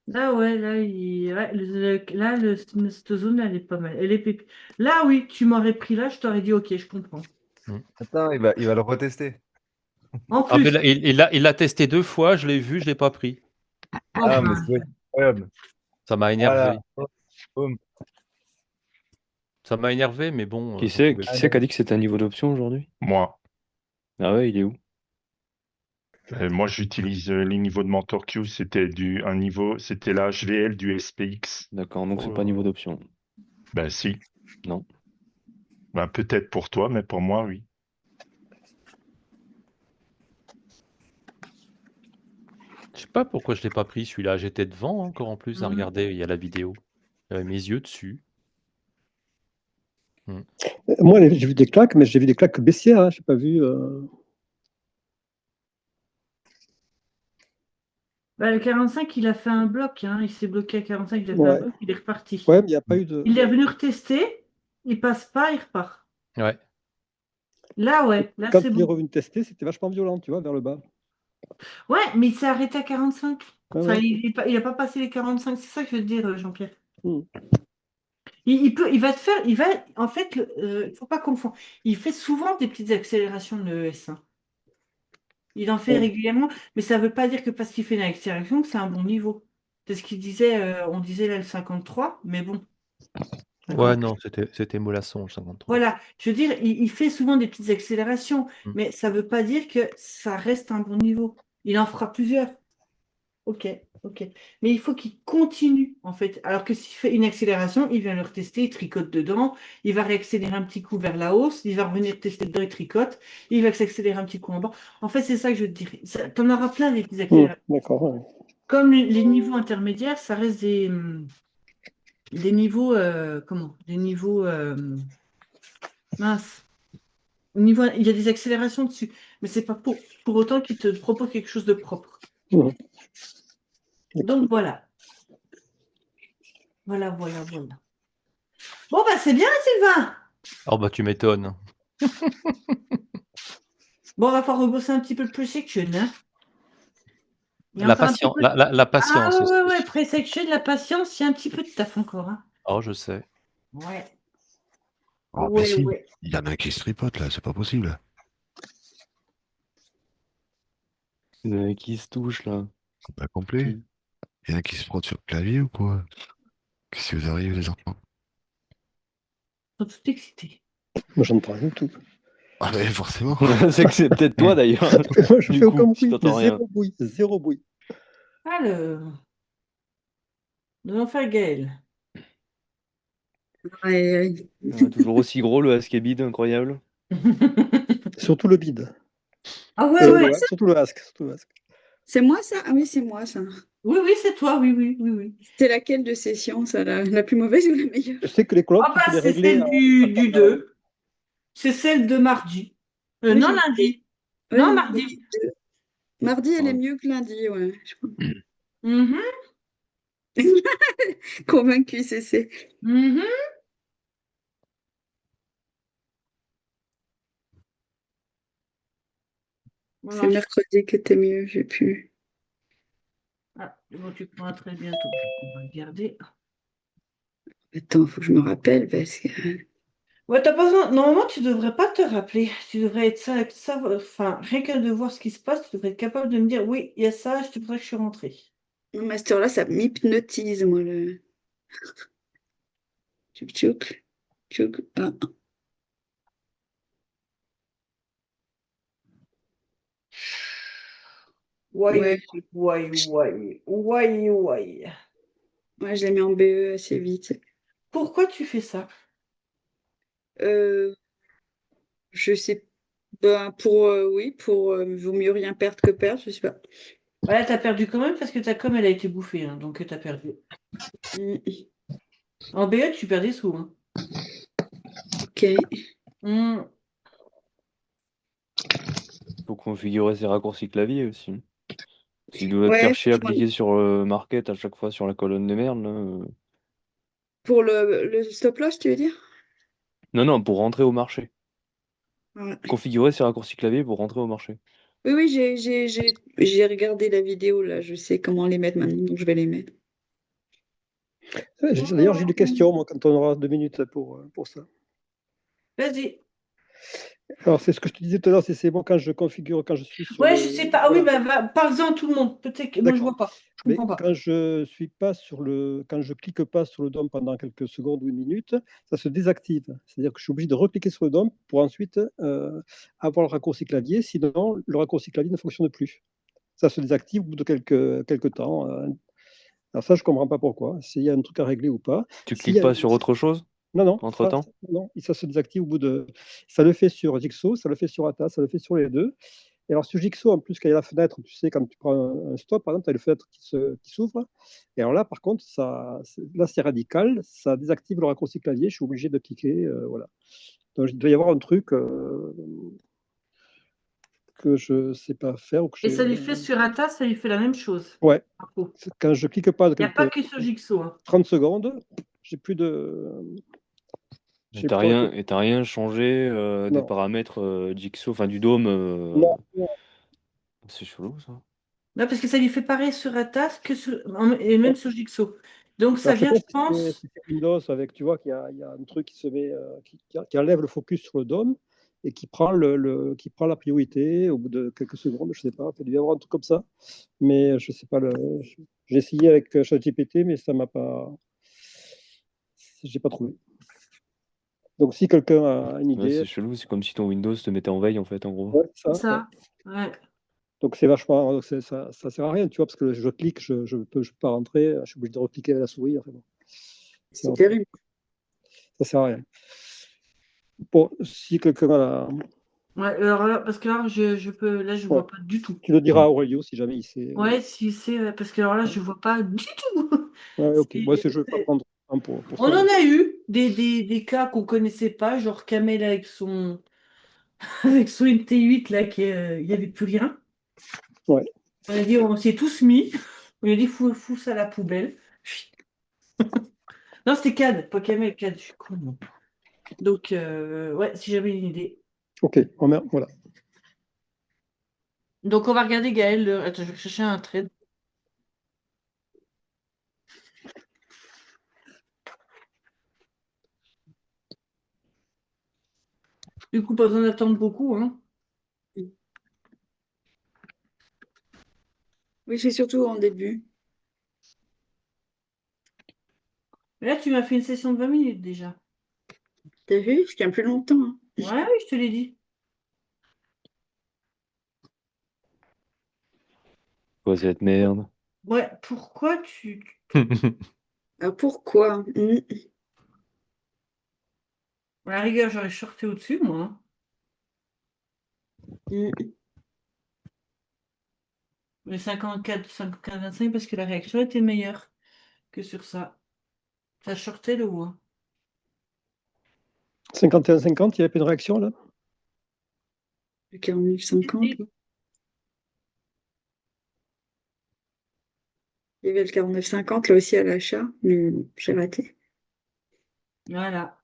là, ouais, là, cette zone, elle est pas mal. Elle est Là, oui, tu m'aurais pris là, je t'aurais dit, ok, je comprends. Attends, il va le retester. En Ah, mais plus, là, il l'a testé 2 fois, je l'ai vu, je l'ai pas pris. Ah, mais enfin, c'est incroyable. Ça m'a énervé. Voilà. Boum. Ça m'a énervé, mais bon, Qui j'en c'est pouvais qui plus. c'est qui a dit que c'était un niveau d'option aujourd'hui? Moi, Ah ouais, il est où? moi j'utilise les niveaux de Mentor Q, c'était c'était la HVL du SPX. D'accord, donc c'est Oh pas là. niveau d'option. Ben si. Non. Ben, peut-être pour toi, mais pour moi, oui. Je sais pas pourquoi je l'ai pas pris celui-là. J'étais devant encore en plus à regarder, il y a la vidéo. J'avais mes yeux dessus. Moi, j'ai vu des claques, mais j'ai vu des claques baissières. Hein. Je n'ai pas vu. bah, le 45, il a fait un bloc. Hein. Il s'est bloqué à 45, il a fait un Ouais. bloc, il est reparti. Ouais, mais il n'y a pas eu de. Il est venu retester, il passe pas, il repart. Ouais. Là, ouais, là, Quand c'est il est bon. revenu tester, c'était vachement violent, tu vois, vers le bas. Ouais, mais il s'est arrêté à 45. Ouais, Enfin, ouais. il n'a pas passé les 45, c'est ça que je veux te dire, Jean-Pierre. Mm. Il va te faire, en fait, il faut pas confondre. Il fait souvent des petites accélérations de ES1. Il en fait Ouais. régulièrement, mais ça ne veut pas dire que parce qu'il fait une accélération, que c'est un bon niveau. C'est ce qu'il disait, on disait là le 53, mais bon. Ouais, non, c'était mollasson le 53. Voilà, je veux dire, il fait souvent des petites accélérations, Mm. mais ça ne veut pas dire que ça reste un bon niveau. Il en fera plusieurs. Ok, ok. Mais il faut qu'il continue, en fait. Alors que s'il fait une accélération, il vient le retester, il tricote dedans, il va réaccélérer un petit coup vers la hausse, il va revenir tester dedans, il tricote, il va s'accélérer un petit coup en bas. En fait, c'est ça que je te dirais. Tu en auras plein des petites accélérations. D'accord. Ouais. Comme les niveaux intermédiaires, ça reste des niveaux, des niveaux mince. Il y a des accélérations dessus, mais c'est pas pour autant qu'il te propose quelque chose de propre. Mhm. Donc voilà. Voilà. Bon, bah c'est bien, Sylvain. Oh bah tu m'étonnes. Bon, on va falloir rebosser un petit peu le pre-section. Hein. Il y a La encore un petit patience, peu- la patience Ah aussi. ouais, pre-section, la patience, il y a un petit peu de taf encore. Hein. Oh, je sais. Ouais. Ah, mais si, Ouais. il y en a un qui se tripote là, c'est pas possible. Qui se touche là? Pas complet. Il y en a qui se frottent sur le clavier ou quoi? Qu'est-ce qui vous arrive, les enfants? Ils sont tout excités. Moi, j'entends rien du tout. Ah, mais forcément. C'est que c'est peut-être toi d'ailleurs. Moi, je Du fais coup, aucun si bruit. t'entends rien. Zéro bruit. Zéro bruit. Alors, nous allons faire Gaël. Ouais, Ouais, toujours aussi gros le Askebid, incroyable. Surtout le bide. Ah ouais, ouais. Surtout le ask. Surtout le ask. c'est moi ça? Ah oui, c'est moi ça. Oui, oui, c'est toi, oui, oui, oui, oui. C'est laquelle de ces sciences, la plus mauvaise ou la meilleure? Je sais que les colonnes, Ah tu peux bah, les c'est régler celle du 2. C'est celle de mardi. Oui, Non, j'ai- lundi. Oui, Non, j'ai mardi. dit deux. Mardi, elle est Ouais. mieux que lundi, ouais. Je crois. Mhm, Convaincu, c'est. mhm. C'est Voilà. mercredi que t'es mieux, j'ai pu. Ah, bon, tu pourras très bientôt. On va regarder. Attends, faut que je me rappelle parce que. Ouais, t'as pas besoin. Normalement, tu devrais pas te rappeler. Tu devrais être ça, enfin, rien que de voir ce qui se passe, tu devrais être capable de me dire, oui, il y a ça, c'est pour ça que je suis rentrée. Mon master là, ça m'hypnotise, moi, le. Tchouk tchouk. Tchouk. Ah. Ouais, Ouais. ouais, je l'ai mis en BE assez vite. Pourquoi tu fais ça? Euh, je sais. Ben, oui, vaut mieux rien perdre que perdre, je sais pas. Ouais, t'as perdu quand même parce que ta com, elle a été bouffée, hein, donc t'as perdu. Mm, En BE, tu perds des sous, hein. ok. Hmm. Faut configurer ses raccourcis clavier aussi. S'il doit te Ouais, faire chier à franchement, cliquer sur Market à chaque fois sur la colonne de merde, là, pour le stop loss, tu veux dire? Non, non, pour rentrer au marché. Ouais. Configurer ses raccourcis clavier pour rentrer au marché. Oui, oui, j'ai regardé la vidéo, là, je sais comment les mettre maintenant, donc je vais les mettre. D'ailleurs, j'ai des questions, moi, quand on aura 2 minutes pour ça. Vas-y. Alors, c'est ce que je te disais tout à l'heure, c'est bon quand je configure, quand je suis sur Ouais, le. je sais pas. Ah oui, Voilà. bah, parle-en à tout le monde. Peut-être que moi, je D'accord. vois pas. Je Mais comprends pas. quand je suis pas sur quand je clique pas sur le DOM pendant quelques secondes ou une minute, ça se désactive. C'est-à-dire que je suis obligé de recliquer sur le DOM pour ensuite avoir le raccourci clavier. Sinon, le raccourci clavier ne fonctionne plus. Ça se désactive au bout de quelques temps. Alors ça, je comprends pas pourquoi. S'il y a un truc à régler ou pas. Tu S'il y cliques a- pas sur autre chose Non, entre-temps? non, ça se désactive au bout de. Ça le fait sur Jigsaw, ça le fait sur Atta, ça le fait sur les deux. Et alors sur Jigsaw, en plus, quand il y a la fenêtre, tu sais, quand tu prends un stop, par exemple, tu as une fenêtre qui s'ouvre. Et alors là, par contre, là, c'est radical, ça désactive le raccourci clavier, je suis obligé de cliquer. Voilà. Donc il doit y avoir un truc que je ne sais pas faire. Ou que Et ça lui fait sur Atta, ça lui fait la même chose. Ouais, Bravo. quand je clique pas de Il n'y a pas que sur Jigsaw, hein. 30 secondes, j'ai plus de. Et j'ai t'as plus de- rien changé des Non, paramètres Jigsaw, enfin du dôme. non, non. C'est chelou ça. Non, parce que ça lui fait pareil sur Atta et même sur Jigsaw. Donc ça Alors, je sais vient, pas je si pense. c'est Windows avec, tu vois, il y a un truc qui se met, qui enlève le focus sur le DOM et qui prend qui prend la priorité au bout de quelques secondes, je sais pas, il doit y avoir un truc comme ça, mais je sais pas j'ai essayé avec ChatGPT, mais ça m'a pas, j'ai pas trouvé. Donc si quelqu'un a une Ouais, idée, c'est chelou, c'est comme si ton Windows te mettait en veille en fait, en gros. ouais, C'est ouais. ça. Ouais. Donc c'est vachement, ça sert à rien, tu vois, parce que je clique, je peux pas rentrer, je suis obligé de recliquer à la souris, enfin bon, C'est terrible. ça sert à rien. Bon, si quelqu'un a Ouais, alors là, parce que là, là, je ouais. vois pas du tout. Tu le diras à Aurelio si jamais il sait. Ouais, si c'est, parce que alors là, je vois pas du tout. Ouais, ok. Moi, je ne vais pas C'est- prendre un pour On ça. en a eu des cas qu'on connaissait pas, genre Kamel avec son avec son MT8 là, il y avait plus rien. Ouais. On a dit, on s'est tous mis. On lui a dit, fous ça à la poubelle. Non, c'était Cad, pas Kamel, Cad, je suis con, moi. Donc, ouais, si j'avais une idée. Ok. Voilà. Donc, on va regarder Gaël. Attends, je vais chercher un trade. Du coup, pas besoin d'attendre beaucoup, hein. Oui, c'est surtout en début. Mais là, tu m'as fait une session de 20 minutes déjà. T'as vu? Je tiens plus longtemps, hein. Ouais, oui, je te l'ai dit. Quoi, cette merde? Ouais, pourquoi tu... Ah, pourquoi? À la rigueur, j'aurais shorté au-dessus, moi, hein. Les 54, 54, 25, parce que la réaction était meilleure que sur ça. Ça shortait le haut, hein. 51-50, il n'y avait pas de réaction là? Le 49,50. Il y avait le 49,50 là aussi à l'achat, mais j'ai raté. Voilà.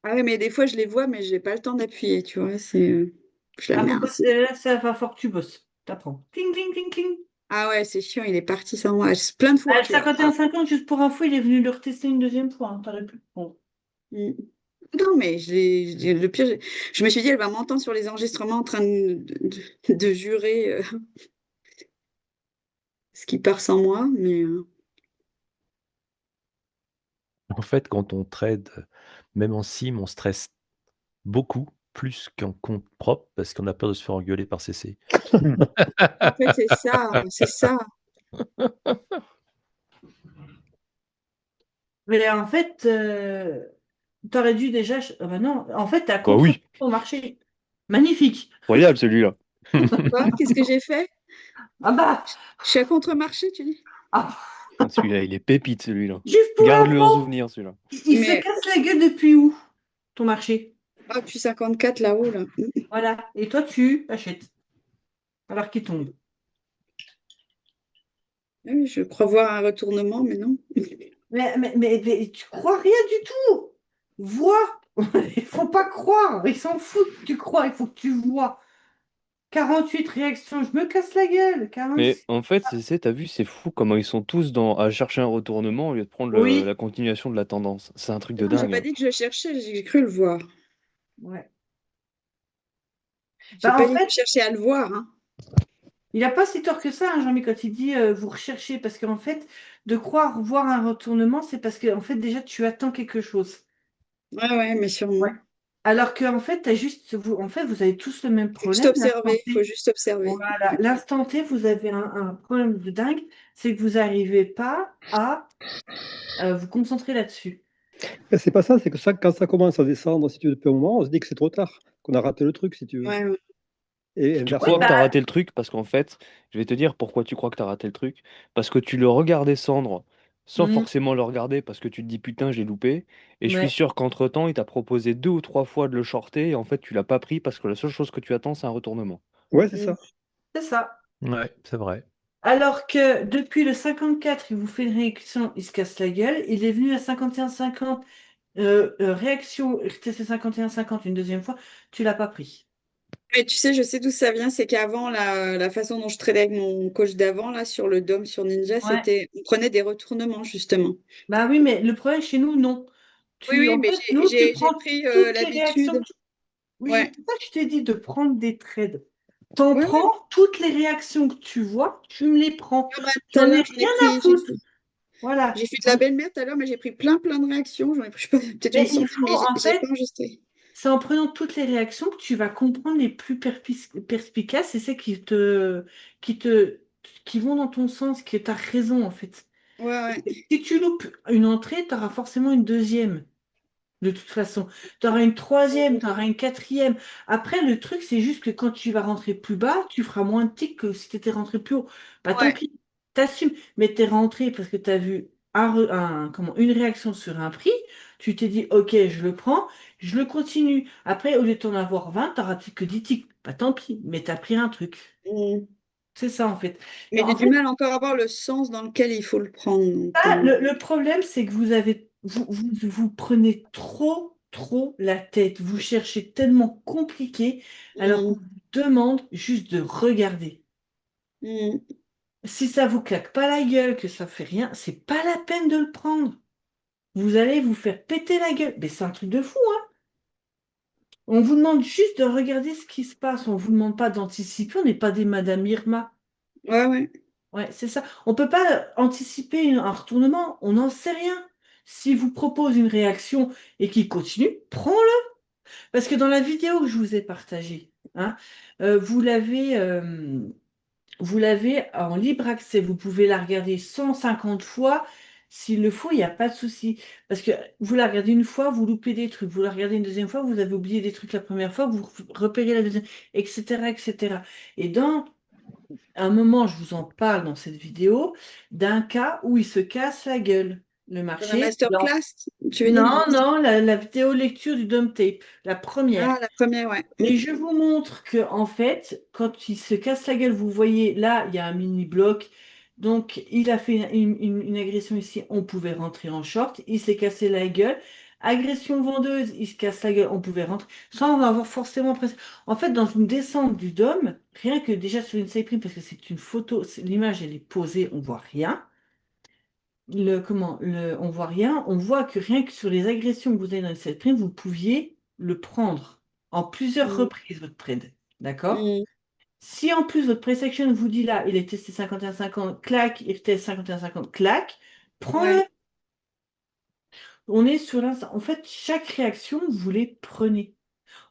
Ah ouais, mais des fois je les vois, mais j'ai pas le temps d'appuyer, tu vois. Je la Ah, mets faut ainsi. bosser, là, ça va fort que tu bosses. T'apprends. Cling, cling, cling, cling. Ah ouais, c'est chiant, il est parti sans moi. C'est plein de fois Ah, le qu'il a. 51-50, juste pour info, il est venu le retester une deuxième fois, hein. T'aurais pu le prendre. Non, mais le pire, je me suis dit, elle va m'entendre sur les enregistrements en train de jurer ce qui part sans moi, mais En fait, quand on trade, même en sim, on stresse beaucoup plus qu'en compte propre parce qu'on a peur de se faire engueuler par CC. en fait, c'est ça, c'est ça. Mais en fait, t'aurais dû déjà. Ah bah non, en fait, t'es à Bah contre oui, ton marché. Magnifique. incroyable celui-là. Quoi? Qu'est-ce que j'ai fait? Ah bah, Je suis à contre-marché, tu dis? ah, Ah, celui-là, il est pépite celui-là. juste pour Garde-le en info, souvenir celui-là. il se Mais casse la gueule depuis où, ton marché? depuis 54 là-haut, là. Voilà. Et toi, tu achètes. Alors qu'il tombe. Oui, je crois voir un retournement, mais non. Mais tu crois rien du tout. Vois. Il faut pas croire. Ils s'en foutent que tu crois. Il faut que tu vois. 48 réactions. Je me casse la gueule. Mais 46. en fait, t'as vu, c'est fou comment ils sont tous à chercher un retournement au lieu de prendre la Oui. continuation de la tendance. C'est un truc de Non, j'ai dingue, pas hein. dit que je cherchais, j'ai cru le voir. Ouais. J'ai Bah, pas en dit que fait, je cherchais à le voir, hein. il n'a pas si tort que ça, hein, Jean-Mi, quand il dit vous recherchez. Parce qu'en fait, de croire voir un retournement, c'est parce que en fait, déjà, tu attends quelque chose. Ouais, ouais, mais Ouais. sûrement. Alors qu'en fait, en fait, vous avez tous le même Juste problème. L'instant observer, il faut T. juste observer. Voilà. L'instant T, vous avez un problème de dingue, c'est que vous n'arrivez pas à vous concentrer là-dessus. Mais c'est pas ça, c'est que ça, quand ça commence à descendre, si tu veux, depuis un moment, on se dit que c'est trop tard, qu'on a raté le truc, si tu veux. Ouais, ouais. Et Tu Oui, crois que inversement, tu as bah, raté le truc parce qu'en fait, je vais te dire pourquoi tu crois que tu as raté le truc. Parce que tu le regardes descendre sans mm, forcément le regarder parce que tu te dis putain, j'ai loupé. Et je suis ouais, sûr qu'entre-temps, il t'a proposé 2 ou 3 fois de le shorter et en fait, tu l'as pas pris parce que la seule chose que tu attends, c'est un retournement. ouais, c'est Mm. ça. c'est ça. Ouais, c'est vrai. Alors que depuis le 54, il vous fait une réaction, il se casse la gueule. Il est venu à 51-50, réaction, c'est 51-50 une deuxième fois, tu l'as pas pris. Mais tu sais, je sais d'où ça vient, c'est qu'avant, la façon dont je tradais avec mon coach d'avant, là, sur le DOM, sur Ninja, Ouais. c'était, on prenait des retournements, justement. Bah oui, mais le problème chez nous, non. Oui, oui, En mais fait, nous, tu j'ai prends pris toutes les réactions. l'habitude. Oui, c'est Ouais. pour ça que je t'ai dit de prendre des trades. T'en Ouais, ouais. prends toutes les réactions que tu vois, tu me les prends. Ah bah, tout à J'en ai l'heure, rien à foutre. Voilà. j'ai fait de la belle-mère tout à l'heure, mais j'ai pris plein, plein de réactions. J'en ai pris, je sais pas, peut-être une Mais il centaine, faut, mais en j'ai pas fait, enregistré. c'est en prenant toutes les réactions que tu vas comprendre les plus perspicaces et celles qui te, qui vont dans ton sens, que tu as raison, en fait. Ouais, ouais. Si tu loupes une entrée, tu auras forcément une deuxième. De toute façon, tu auras une troisième, tu auras une quatrième. Après, le truc, c'est juste que quand tu vas rentrer plus bas, tu feras moins de tics que si tu étais rentré plus haut. Bah tant Ouais. pis, t'assumes. Mais tu es rentré parce que tu as vu une réaction sur un prix. Tu t'es dit, ok, je le prends, je le continue. Après, au lieu de t'en avoir 20, tu n'auras que 10 tics. Bah tant pis, mais tu as pris un truc. Mm. C'est ça, en fait. Et Mais j'ai en du fait, mal encore à voir le sens dans lequel il faut le prendre. Donc, ça, le problème, c'est que vous prenez trop la tête. Vous cherchez tellement compliqué, alors qu'on mm, vous demande juste de regarder. mm. Si ça vous claque pas la gueule, que ça fait rien, c'est pas la peine de le prendre. Vous allez vous faire péter la gueule. Mais c'est un truc de fou, hein. On vous demande juste de regarder ce qui se passe. On vous demande pas d'anticiper. On n'est pas des Madame Irma. Ouais, ouais. Ouais, c'est ça. On peut pas anticiper un retournement. On n'en sait rien. S'il vous propose une réaction et qu'il continue, prends-le. Parce que dans la vidéo que je vous ai partagée, hein, euh, vous l'avez euh, vous l'avez en libre accès. Vous pouvez la regarder 150 fois. S'il le faut, il n'y a pas de souci. Parce que vous la regardez une fois, vous loupez des trucs. Vous la regardez une deuxième fois, vous avez oublié des trucs la première fois, vous repérez la deuxième, etc., etc. Et dans un moment, je vous en parle dans cette vidéo, d'un cas où il se casse la gueule. Le Dans la marché. masterclass, tu veux dire? Non, non, la vidéo lecture du dump tape, la première. Ah, la première, ouais. Et je vous montre que, en fait, quand il se casse la gueule, vous voyez, là, il y a un mini bloc. Donc, il a fait une agression ici, on pouvait rentrer en short. Il s'est cassé la gueule. Agression vendeuse, il se casse la gueule, on pouvait rentrer. Ça, on va avoir forcément presque. En fait, dans une descente du dôme, rien que déjà sur une side prime, parce que c'est une photo, l'image, elle est posée, on voit rien. On voit rien. On voit que rien que sur les agressions que vous avez dans cette prime, vous pouviez le prendre en plusieurs Mm. reprises, votre trade. D'accord? Mm. Si en plus votre pre-section vous dit là, il est testé 51,50, clac, il teste 51,50, clac, prends-le. Ouais. On est sur l'instant. En fait, chaque réaction, vous les prenez.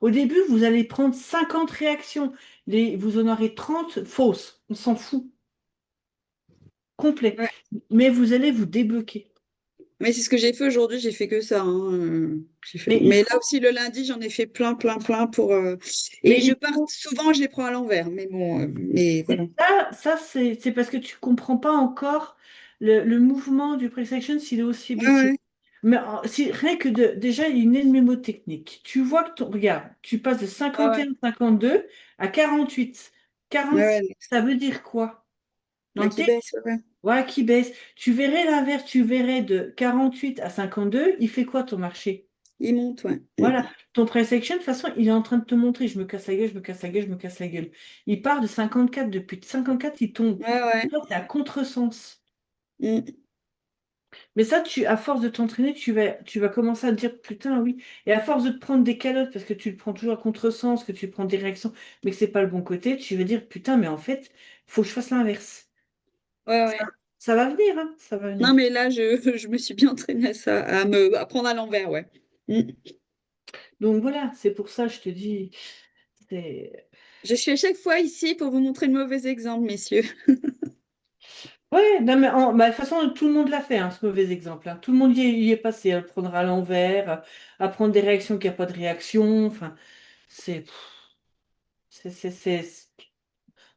Au début, vous allez prendre 50 réactions. Vous en aurez 30 fausses. On s'en fout. Complet. Ouais. Mais vous allez vous débloquer. Mais c'est ce que j'ai fait aujourd'hui, j'ai fait que ça, hein, Mais Mais là aussi, le lundi, j'en ai fait plein, plein, plein pour. Mais Et il faut- souvent, je les prends à l'envers. Mais bon, mais voilà. Et ça c'est parce que tu comprends pas encore le mouvement du pre-section s'il est aussi Ouais, baissier. ouais. Mais rien que déjà, il y a une mnémotechnique. Tu vois que regarde, tu passes de Ouais, ouais. 51-52 à 48. Ouais, 46, ouais. ça veut dire quoi? Dans Bah, le qui texte, baisse, ouais, ouais. voilà, qui baisse. Tu verrais l'inverse, tu verrais de 48 à 52, il fait quoi ton marché? Il monte, ouais. Voilà, ton price action, de toute façon, il est en train de te montrer, je me casse la gueule, je me casse la gueule, je me casse la gueule. Il part de 54, depuis 54, il tombe. Ouais, ouais. Toi, c'est à contresens. Mm. Mais ça, à force de t'entraîner, tu vas commencer à te dire, putain, oui. Et à force de te prendre des calottes, parce que tu le prends toujours à contresens, que tu prends des réactions, mais que c'est pas le bon côté, tu vas dire, putain, mais en fait, faut que je fasse l'inverse. Ouais, Ça, ouais. ça va venir, hein, ça va venir. Non, mais là, je me suis bien entraînée à ça, à prendre à l'envers, ouais. Mm. Donc voilà, c'est pour ça, je te dis, c'est... Je suis à chaque fois ici pour vous montrer le mauvais exemple, messieurs. Ouais, non, mais bah, de toute façon, tout le monde l'a fait, hein, ce mauvais exemple, hein. Tout le monde y est passé, à le prendre à l'envers, à prendre des réactions qui n'ont pas de réaction. Enfin, c'est. On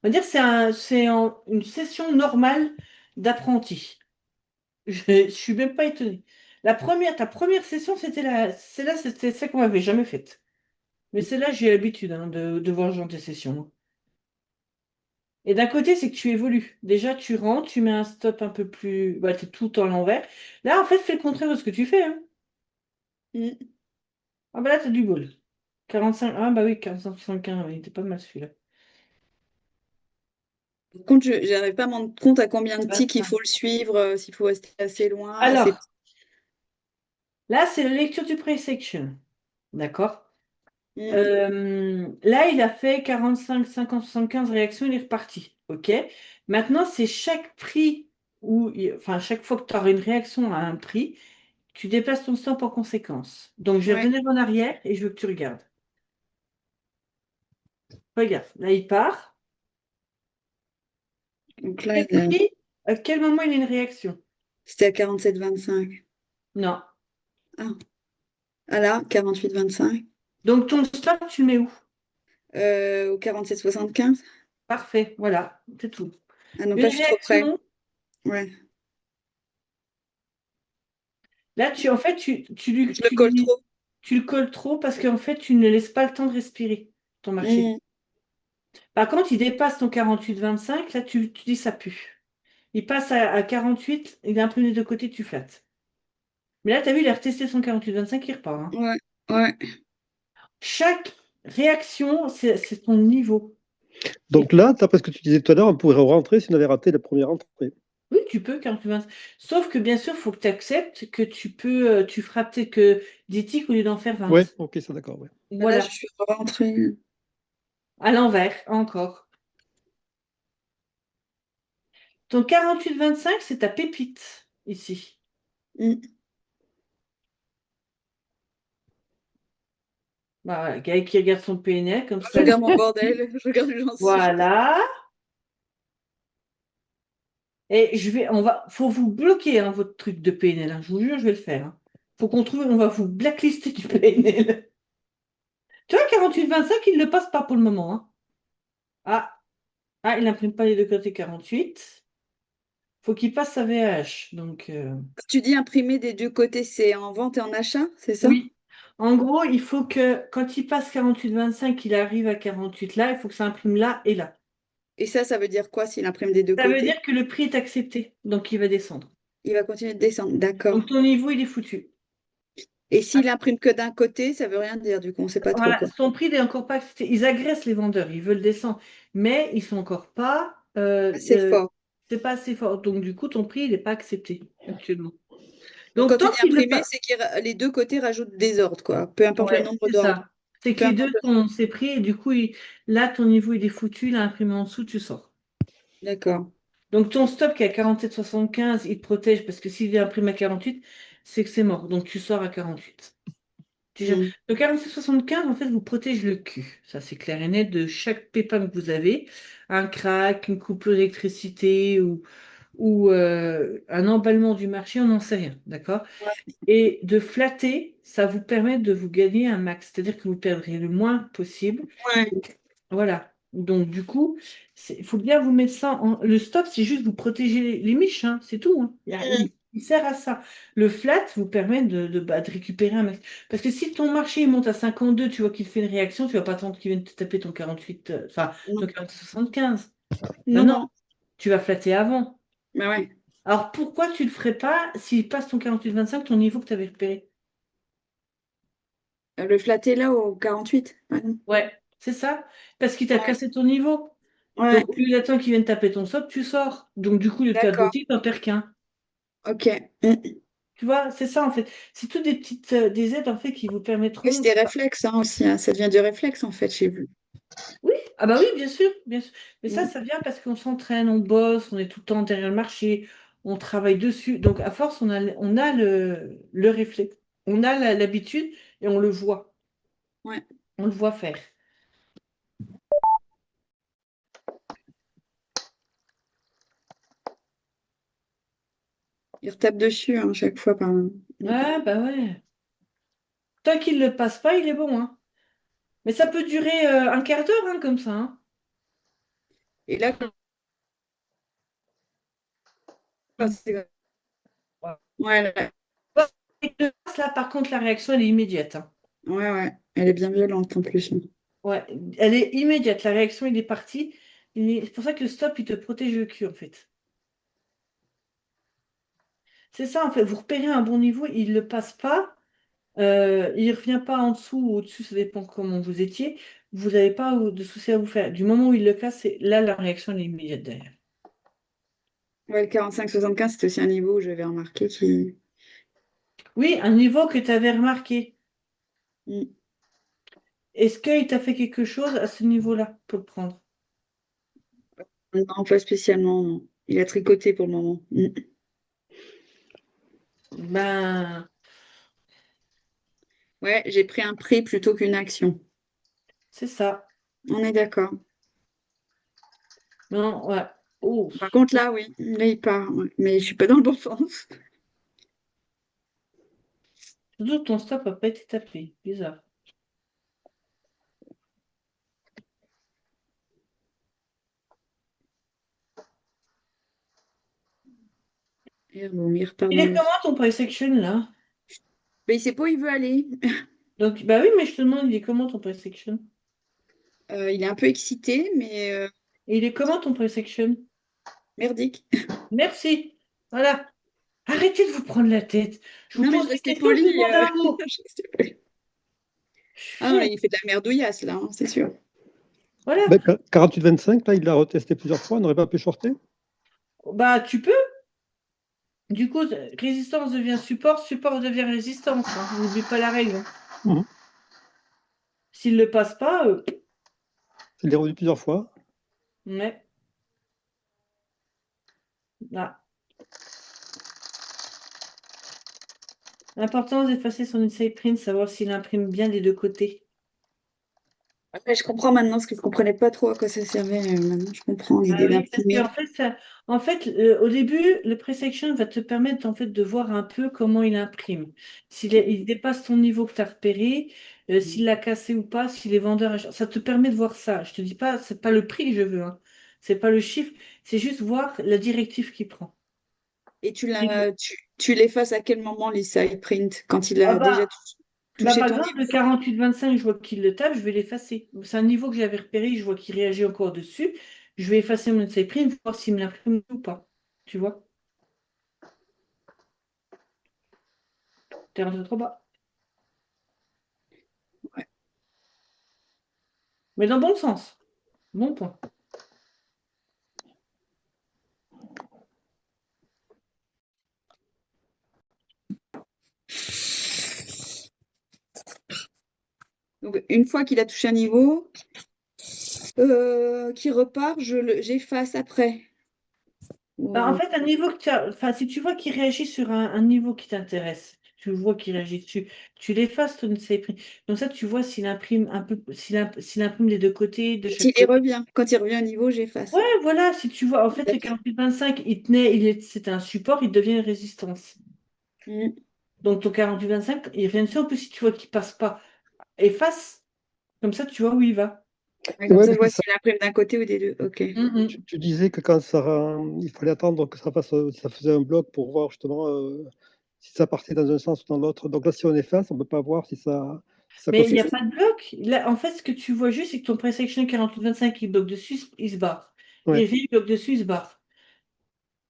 va dire que une session normale d'apprenti. Je suis même pas étonnée. Ta première session, c'était celle qu'on m'avait jamais faite. Mais celle-là, j'ai l'habitude, hein, de voir ce genre de session. Et d'un côté, c'est que tu évolues. Déjà, tu rentres, tu mets un stop un peu plus. Bah, tu es tout en l'envers. Là, en fait, fais le contraire de ce que tu fais, hein. Mm. Ah, bah là, tu as du bol. 45. Ah, bah oui, 45-75. Il était pas mal celui-là. Par contre, je n'arrive pas à me rendre compte à combien de Bah, ticks il faut le suivre, s'il faut rester assez loin, assez. alors, là, c'est la lecture du pre-section. D'accord? Mm. Là, il a fait 45, 50, 75 réactions, il est reparti. OK? Maintenant, c'est chaque prix enfin, chaque fois que tu auras une réaction à un prix, tu déplaces ton stop en conséquence. Donc, je vais Ouais. revenir en arrière et je veux que tu regardes. Regarde, là, il part. Donc là, Quel prix, à quel moment il a une réaction? c'était à 47,25. Non. Ah, ah là, 48,25. Donc, ton stop, tu le mets où? Au 47,75. Parfait, voilà, c'est tout. Ah, donc Une là, je suis trop près. réaction, Ouais. là, en fait, Je le colle trop. tu le colles trop parce qu'en fait, tu ne laisses pas le temps de respirer ton marché. Mm. Par contre, il dépasse ton 48,25, là, tu dis ça pue. Il passe à 48, il est imprimé de côté, tu flattes. Mais là, tu as vu, il a retesté son 48,25, il repart, hein. Ouais, ouais. Chaque réaction, c'est ton niveau. Donc là, d'après ce que tu disais tout à l'heure, on pourrait rentrer si on avait raté la première entrée. Oui, tu peux, 48,25. Sauf que bien sûr, il faut que tu acceptes que tu feras peut-être que 10 ticks au lieu d'en faire 20. Ouais, ok, c'est d'accord. Ouais. Là, Voilà, je suis rentrée. à l'envers, encore. Ton 48,25, c'est ta pépite, ici. Mm. Bah, voilà, Gaël qui regarde son PNL, comme Je ça. regarde mon bordel, je regarde le gencive. Voilà. Et faut vous bloquer hein, votre truc de PNL. Hein. Je vous jure, je vais le faire. Hein. Faut qu'on trouve, on va vous blacklister du PNL. Tu vois, 48-25, il ne le passe pas pour le moment. Hein. Il n'imprime pas les deux côtés 48. Faut qu'il passe sa VAH. Donc, Tu dis imprimer des deux côtés, c'est en vente et en achat, c'est ça? oui. En gros, il faut que quand il passe 48-25, il arrive à 48 là, il faut que ça imprime là et là. Et ça veut dire quoi s'il imprime des deux Ça veut côtés? dire que le prix est accepté. Donc, il va descendre. Il va continuer de descendre, d'accord. Donc, ton niveau, il est foutu. Et s'il imprime que d'un côté, ça veut rien dire, du coup, on sait pas trop Voilà, quoi. son prix n'est encore pas accepté. Ils agressent les vendeurs, ils veulent descendre, mais ils sont encore pas. Assez fort. C'est pas assez fort. Donc du coup, ton prix, il n'est pas accepté actuellement. Donc Donc quand tu tant dis qu'il le imprimer, passe, c'est que les deux côtés rajoutent des ordres, quoi. Peu importe le ouais, nombre c'est d'ordres. ça. C'est que Peu les importe deux sont c'est pris et du coup, là, ton niveau, il est foutu, il a imprimé en dessous, tu sors. D'accord. Donc ton stop qui est à 47,75, il te protège parce que s'il est imprimé à 48, c'est que c'est mort. Donc tu sors à 48. Mm. Le 4675, en fait, vous protège le cul. Ça, c'est clair et net de chaque pépin que vous avez. Un crack, une coupure d'électricité ou un emballement du marché, on n'en sait rien. D'accord? Et de flatter, ça vous permet de vous gagner un max. C'est-à-dire que vous perdrez le moins possible. Ouais. Voilà. Donc, du coup, il faut bien vous mettre ça en. Le stop, c'est juste vous protéger les miches, hein, c'est tout. Hein. Il sert à ça. Le flat vous permet de récupérer un max. Parce que si ton marché il monte à 52, tu vois qu'il fait une réaction, tu vas pas attendre qu'il vienne te taper ton 48, enfin, Non. ton 40-75. Non, Non, non. tu vas flatter avant. Bah ouais. Alors pourquoi tu le ferais pas s'il passe ton 48-25, ton niveau que tu avais repéré? Le flatter là au 48. Ouais. Ouais, c'est ça. Parce qu'il t'a Ouais. cassé ton niveau. Ouais. Donc, au lieu d'attendre qu'il vienne taper ton stop, tu sors. Donc, du coup, le perdre D'accord. aussi, tu n'en perds qu'un. Ok. Mm. Tu vois, c'est ça, en fait. C'est toutes des petites des aides, en fait, qui vous Et permettront. c'est des réflexes hein, aussi. Hein. Ça devient du réflexe en fait chez vous. Oui, ah bah oui, bien sûr, bien sûr. Mais Mm. ça vient parce qu'on s'entraîne, on bosse, on est tout le temps derrière le marché, on travaille dessus. Donc, à force, on a le réflexe. On a l'habitude et on le voit. Ouais. On le voit faire. Il retape dessus hein, chaque fois par. Ouais, bah ouais. Tant qu'il ne le passe pas, il est bon, hein. Mais ça peut durer un quart d'heure, hein, comme ça, hein. Et là, quand c'est- ouais, Là, par contre, la réaction, elle est immédiate. Hein. ouais, ouais. Elle est bien violente en plus. Ouais, elle est immédiate. La réaction, il est parti. C'est pour ça que le stop, il te protège le cul, en fait. C'est ça, en fait. Vous repérez un bon niveau, il ne le passe pas. Il ne revient pas en dessous ou au-dessus, ça dépend comment vous étiez. Vous n'avez pas de souci à vous faire. Du moment où il le casse, là, la réaction, elle est immédiate derrière. Ouais, le 45-75, c'était aussi un niveau où j'avais remarqué qu'il. Oui, un niveau que tu avais remarqué. Mm. Est-ce qu'il t'a fait quelque chose à ce niveau-là pour le prendre? Non, pas spécialement. Non. Il a tricoté pour le moment. Mm. Ben, Ouais, j'ai pris un prix plutôt qu'une action. c'est ça. On est d'accord. Non, ouais. Oh. Par contre, là, oui, là, il part. Ouais. Mais je suis pas dans le bon sens. Surtout que ton stop n'a pas été tapé. Bizarre. Et bon, il repart Il dans est le. comment ton price action là? Mais il sait pas où il veut aller. Donc, bah oui, mais je te demande, il est comment ton price action? Il est un peu excité, mais Et il est comment ton price action? merdique. Merci. Voilà. Arrêtez de vous prendre la tête. Je vous Non, mais je pose des restais questions, je vous polie. demande un mot. Je restais polie. Ah non, là, il fait de la merdouillasse, là, hein, c'est sûr. Voilà. Ben, 48-25, là, il l'a retesté plusieurs fois, on n'aurait pas pu shorter. Bah, tu peux. Du coup, résistance devient support, support devient résistance. Hein. N'oublie pas la règle. Hein. Mhm. S'il ne le passe pas, Il est revenu plusieurs fois. ouais. Ah. L'importance d'effacer son inside print, savoir s'il imprime bien des deux côtés. Après, je comprends maintenant, parce que je ne comprenais pas trop à quoi ça servait. Maintenant, je comprends Ah l'idée oui, parce d'imprimer. qu'en fait, au début, le pre-section va te permettre en fait, de voir un peu comment il imprime. Il dépasse ton niveau que tu as repéré, s'il l'a cassé ou pas, si les vendeurs... Ça te permet de voir ça. Je te dis pas, c'est pas le prix que je veux, hein. C'est pas le chiffre, c'est juste voir la directive qu'il prend. Et Et- tu l'effaces à quel moment, les side print? Quand il ah a déjà touché par ton exemple, le niveau? 48-25, je vois qu'il le tape, je vais l'effacer. C'est un niveau que j'avais repéré, je vois qu'il réagit encore dessus. Je vais effacer mon essai print, voir s'il me l'imprime ou pas. Tu vois? T'es rentré trop bas. Ouais. Mais dans le bon sens. Bon point. Donc, une fois qu'il a touché un niveau, qu'il repart, j'efface après. En fait, un niveau que tu as, enfin, si tu vois qu'il réagit sur un niveau qui t'intéresse, tu vois qu'il réagit dessus, tu l'effaces ton essai print. Comme ça, tu vois s'il imprime un peu, s'il imprime des deux côtés, de chaque côté. Quand il revient au niveau, j'efface. Ouais, voilà, si tu vois, en fait, le D'accord. 48-25, c'était un support, il devient une résistance. Mm. Donc ton 48-25, il revient dessus. En plus, si tu vois qu'il passe pas, efface. Comme ça, tu vois où il va. Ouais, Et comme ouais, ça, mais je vois s'il imprime d'un côté ou des deux. Ok. tu disais que quand il fallait attendre que ça faisait un bloc pour voir justement si ça partait dans un sens ou dans l'autre. Donc là, si on efface, on ne peut pas voir si ça Mais il n'y a continue. pas de bloc. Là, en fait, ce que tu vois juste, c'est que ton presection 48-25, il bloque dessus, il se barre. Il Ouais, revient, il bloque dessus, il se barre.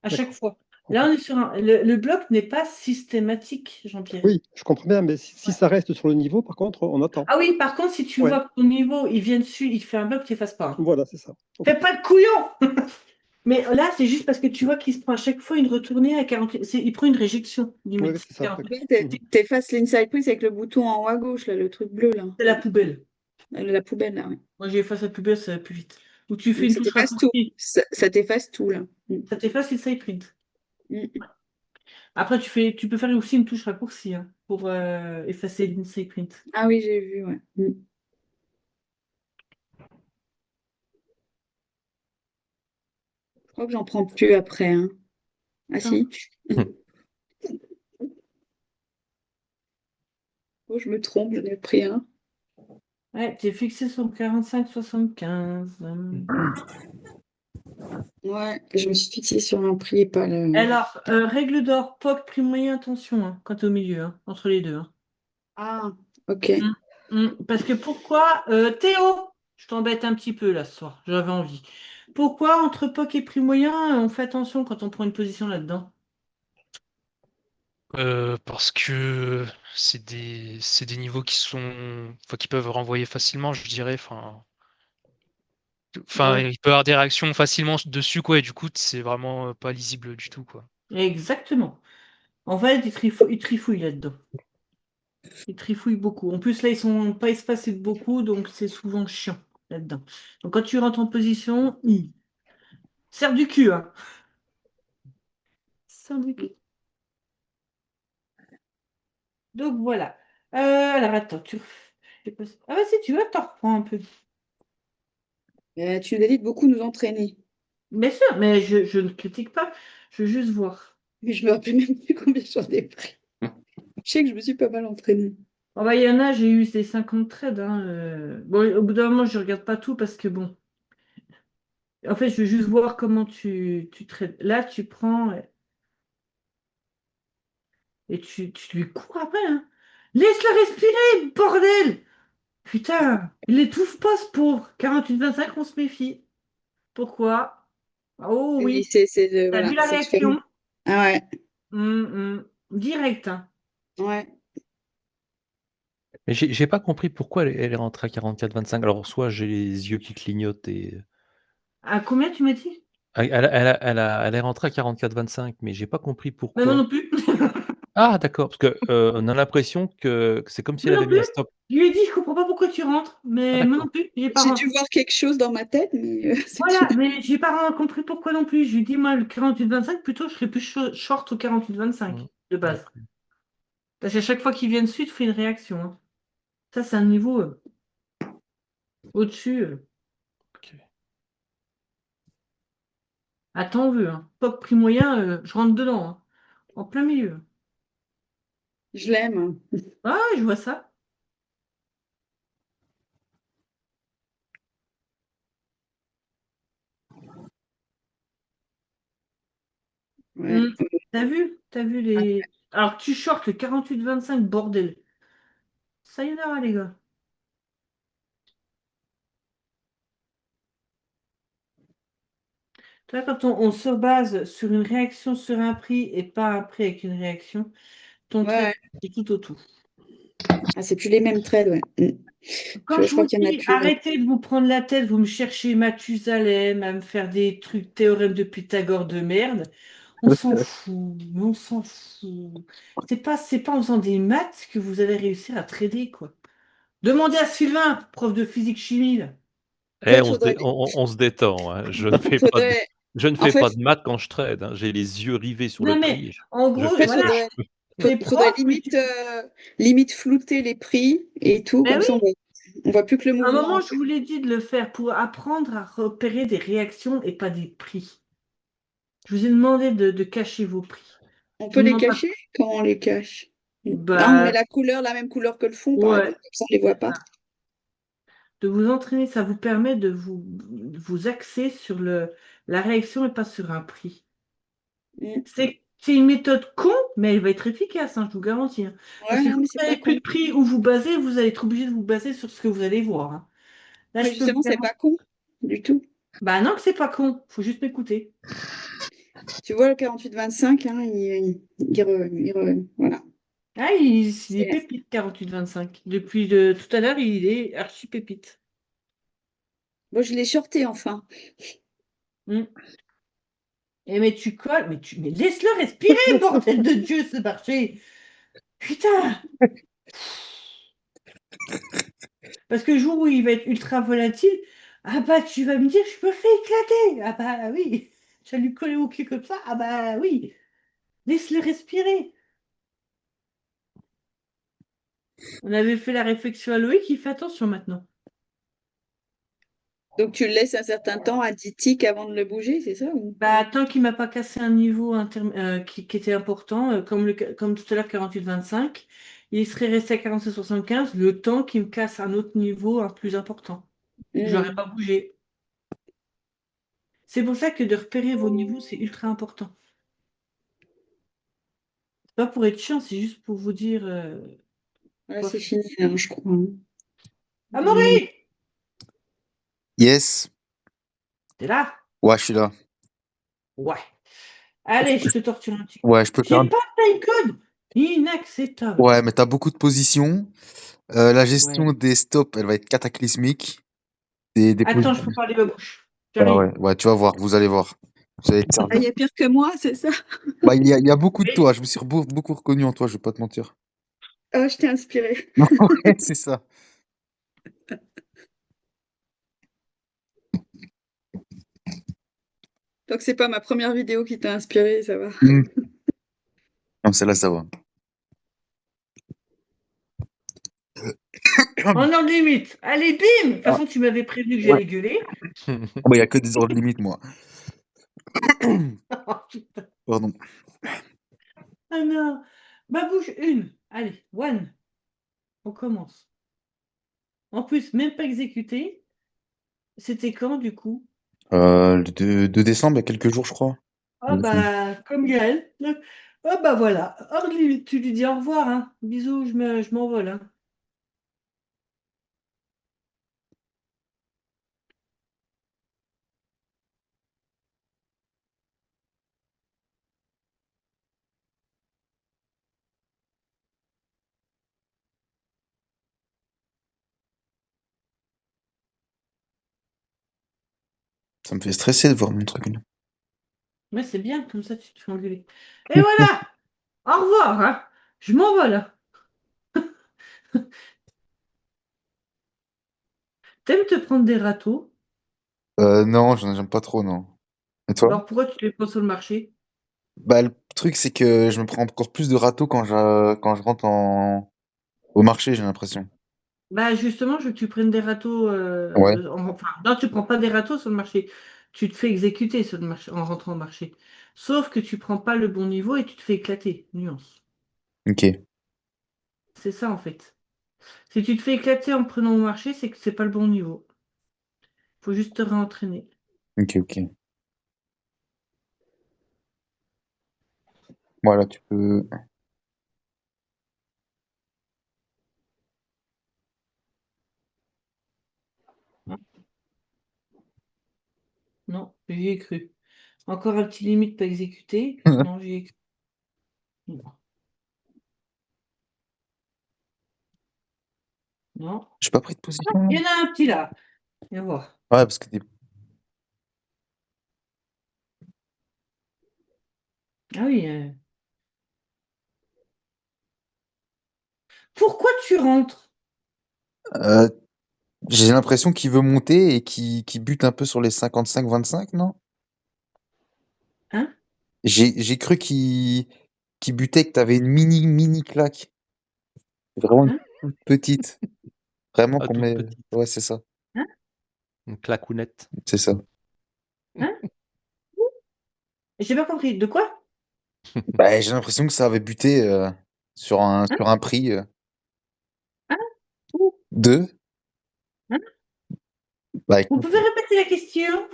À chaque d'accord. fois. Ok. Là, on est sur le bloc n'est pas systématique, Jean-Pierre. Oui, je comprends bien, mais si Ouais. ça reste sur le niveau, par contre, on attend. Ah oui, par contre, si tu Ouais, vois que ton niveau, il vient dessus, il te fait un bloc, tu n'effaces pas, hein. voilà, c'est ça. Ok. Fais pas de couillon! Mais là, c'est juste parce que tu vois qu'il se prend à chaque fois une retournée à 48. Il prend une réjection, Oui, limite. oui, c'est ça. D'accord. Mhm. T'effaces l'inside print avec le bouton en haut à gauche, là, le truc bleu, là. C'est la poubelle. La poubelle, là, ouais. Moi, j'ai effacé la poubelle, ça va plus vite. Ou tu fais Donc, une ça touche t'efface tout. raccourcie. Ça t'efface tout, là. Mm. Ça t'efface le side print. Mm. Après, tu peux faire aussi une touche raccourcie, hein, pour effacer l'inside print. Ah oui, j'ai vu, ouais. Mm. Je crois que j'en prends plus après, hein. Ah Attends. si. Oh, je me trompe, j'en ai pris un. Ouais, t'es fixé sur 45-75. Ouais, je me suis fixée sur un prix et pas le. Alors, règle d'or, POC, prix moyen, attention, hein, quand t'es au milieu, hein, entre les deux, hein. Ah, ok. Parce que pourquoi, Théo, je t'embête un petit peu là ce soir, j'avais envie. Pourquoi entre POC et prix moyen, on fait attention quand on prend une position là-dedans? Parce que c'est des niveaux qui sont, enfin, qui peuvent renvoyer facilement, je dirais. Enfin, Ouais, il peut y avoir des réactions facilement dessus, quoi, et du coup, c'est vraiment pas lisible du tout, quoi. exactement. En fait, il trifouille là-dedans. Il trifouille beaucoup. En plus, là, ils sont pas espacés de beaucoup, donc c'est souvent chiant là-dedans. Donc, quand tu rentres en position, serre du cul, hein. Serre du cul. Donc, voilà. Alors, attends, ah, vas-y, tu veux, t'en reprends un peu. Tu nous as dit de beaucoup nous entraîner. Bien sûr, mais je ne critique pas, je veux juste voir. Mais je me rappelle même plus combien j'en ai pris. Je sais que je me suis pas mal entraînée. Oh, bah, il y en a, j'ai eu des 50 trades, hein. Bon, au bout d'un moment, je regarde pas tout parce que bon. En fait, je veux juste voir comment tu trades. Là, tu prends et tu lui cours après, hein. Laisse-le respirer, bordel! Putain, il l'étouffe pas, ce pauvre. 48-25, on se méfie. Pourquoi? Oh Oui, oui, t'as voilà, vu la c'est différent. réaction? Ah ouais, Direct, hein. ouais. Mais j'ai pas compris pourquoi elle est rentrée à 44-25. Alors, soit j'ai les yeux qui clignotent et. À combien tu m'as dit? Elle est rentrée à 44-25, mais j'ai pas compris Bah, moi pourquoi. non plus. Ah, d'accord, parce que on a l'impression que c'est comme si Moi elle non avait mis plus. un stop. Je lui ai dit, je comprends pas pourquoi tu rentres, Ah, mais moi non d'accord. plus, j'ai J'ai pas. dû voir quelque chose dans ma tête, mais c'est tout. Voilà, mais j'ai pas compris pourquoi non plus. Je lui ai dit, moi, le 48-25, plutôt, je serais plus short au 48-25 de base. D'accord. Parce qu'à chaque fois qu'il vient dessus, il te fait une réaction, hein. Ça, c'est un niveau. Au-dessus. Ok. Attends, vu, hein. Pop prix moyen, je rentre dedans, hein. En plein milieu. Je l'aime. Ah, je vois ça. Ouais. T'as vu les. Alors, tu shortes le 48-25, bordel. Sayonara, les gars. Tu vois, quand on se base sur une réaction sur un prix et pas un prix avec une réaction, ton Ouais. trade est tout au tout. Ah, c'est plus les mêmes trades, ouais. Tu Quand vois, je je crois vous qu'il y en a dis plus. arrêtez de vous prendre la tête, vous me cherchez Mathusalem à me faire des trucs théorème de Pythagore de merde, on s'en fout, mais on s'en fout. C'est pas en faisant des maths que vous allez réussir à trader, quoi. Demandez à Sylvain, prof de physique-chimie, là. Eh, Toi, faudrait, on se détend, hein. faudrait, Je ne en fais fait, pas de maths quand je trade, hein. J'ai les yeux rivés sur le Non, mais prix. en Je gros, fais fait, ce que voilà, je faudrait, peux. t'es faudrait prof, mais limite, limite flouter les prix et tout, Ben comme ça, oui, on voit plus que le à un mouvement, moment, en je fait. vous l'ai dit de le faire pour apprendre à repérer des réactions et pas des prix. Je vous ai demandé de cacher vos prix. On Je peut vous les demande pas. cacher? Comment on les cache? Ah, on met Bah, la couleur, la même couleur que le fond, par ouais, exemple, comme ça, on les voit c'est pas. ça. De vous entraîner, ça vous permet de vous axer sur la réaction et pas sur un prix. Mm. C'est une méthode con, mais elle va être efficace, hein, je vous garantis, hein. Ouais, Parce que non, quand mais vous c'est pas n'avez plus con. de prix où vous basez, vous allez être obligé de vous baser sur ce que vous allez voir, hein. Là, Mais je peux vous justement, c'est garantir. pas con du tout. Bah non, que c'est pas con, faut juste m'écouter. Tu vois, le 48-25, hein, voilà. Ah, il est C'est- pépite 48-25. Depuis tout à l'heure, il est archi pépite. Bon, je l'ai shorté, enfin. Hmm. Et mais tu colles, mais laisse-le respirer, bordel de Dieu, ce marché. Putain! Parce que le jour où il va être ultra volatile, ah bah tu vas me dire, je me fais éclater. Ah bah oui. Tu vas lui coller au cul comme ça. Ah bah oui. Laisse-le respirer. On avait fait la réflexion à Loïc, il fait attention maintenant. Donc, tu le laisses un certain temps à 10 ticks avant de le bouger, c'est ça Bah, tant qu'il m'a pas cassé un niveau qui était important, comme tout à l'heure 48-25, il serait resté à 47-75, le temps qu'il me casse un autre niveau plus important. Je n'aurais Hmm. pas bougé. C'est pour ça que de repérer vos niveaux, c'est ultra important. C'est pas pour être chiant, c'est juste pour vous dire Voilà, quoi c'est faire. fini, hein, je crois. Amaury! Yes. T'es là? Ouais, je suis là. Ouais. Allez, je te torture un petit coup. Ouais, je peux faire. J'ai pas de timecode! Inacceptable. Ouais, mais t'as beaucoup de positions. La gestion Ouais. des stops, elle va être cataclysmique. Des Attends, je positions. peux parler ma bouche. Ouais, J'arrive. ouais, ouais, tu vas voir, vous allez voir. Vous allez te Ah, il servir. y a pire que moi, c'est ça? Bah, il y a beaucoup de Oui. toi. Je me suis beaucoup reconnu en toi, je vais pas te mentir. Ah, je t'ai inspiré. Ouais, c'est ça. Donc, c'est pas ma première vidéo qui t'a inspiré, ça va. Hmm. Non, celle-là, ça va. En ordre limite. Allez, bim! De toute Ah, façon, tu m'avais prévenu que ouais. j'allais gueuler. Ah bah, il y a que des ordres limites, moi. Pardon. Ah non. Ma bouche, une. Allez, one. On commence. En plus, même pas exécuté. C'était quand, du coup? Le 2 décembre, il y a quelques jours, je crois. Ah bah, comme Gaël. Ah bah voilà. Ordre limite. Tu lui dis au revoir, hein. Bisous, je m'envole, hein. Ça me fait stresser de voir mon truc là. Mais c'est bien, comme ça, tu te fais engueuler. Et voilà! Au revoir, hein. Je m'envole, hein. T'aimes te prendre des râteaux? Non, j'aime pas trop, non. Et toi? Alors pourquoi tu les prends sur le marché? Bah, le truc, c'est que je me prends encore plus de râteaux quand je rentre au marché, j'ai l'impression. Bah justement, je veux que tu prennes des râteaux. Ouais, Enfin, non, tu prends pas des râteaux sur le marché. Tu te fais exécuter sur le marché, en rentrant au marché. Sauf que tu prends pas le bon niveau et tu te fais éclater. Nuance. ok, C'est ça en fait. Si tu te fais éclater en prenant au marché, c'est que c'est pas le bon niveau. Faut juste te réentraîner. ok. Voilà, tu peux. Non, j'y ai cru. Encore un petit limite pas exécuté. Non, j'y ai cru. Non. Non. J'ai pas pris de position là. Il y en a un petit là. Viens voir. Ouais, parce que Ah oui. Pourquoi tu rentres? euh, j'ai l'impression qu'il veut monter et qu'il bute un peu sur les 55-25, non? Hein? J'ai cru qu'il butait, que t'avais une mini claque. Vraiment une Hein? toute petite. Vraiment Ah, qu'on toute met. petite. Ouais, c'est ça. Hein? Une claquounette. C'est ça. Hein? J'ai pas compris. De quoi? Bah, j'ai l'impression que ça avait buté Hein? sur un prix Hein? Où? 2. Hein? Bah Vous écoute, pouvez répéter la question?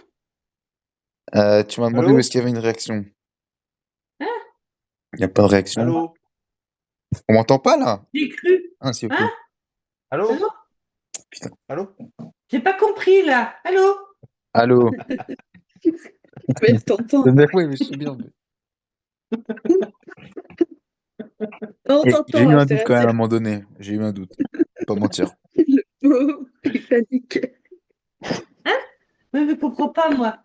tu m'as demandé où est-ce Allô? qu'il y avait une réaction. Hein? Il n'y a pas de réaction. Allô? On m'entend pas là? J'ai cru. Ah si, ok. Hein? Allô? Allô? Putain. Allô? J'ai pas compris là. Allô? Allô? Mais t'entends. Mais oui, mais je sais bien. On J'ai t'entend eu là, un je te doute quand même à un rassure. moment donné. J'ai eu un doute. Pas mentir. Oh, il panique. Hein? Mais je comprends pas moi.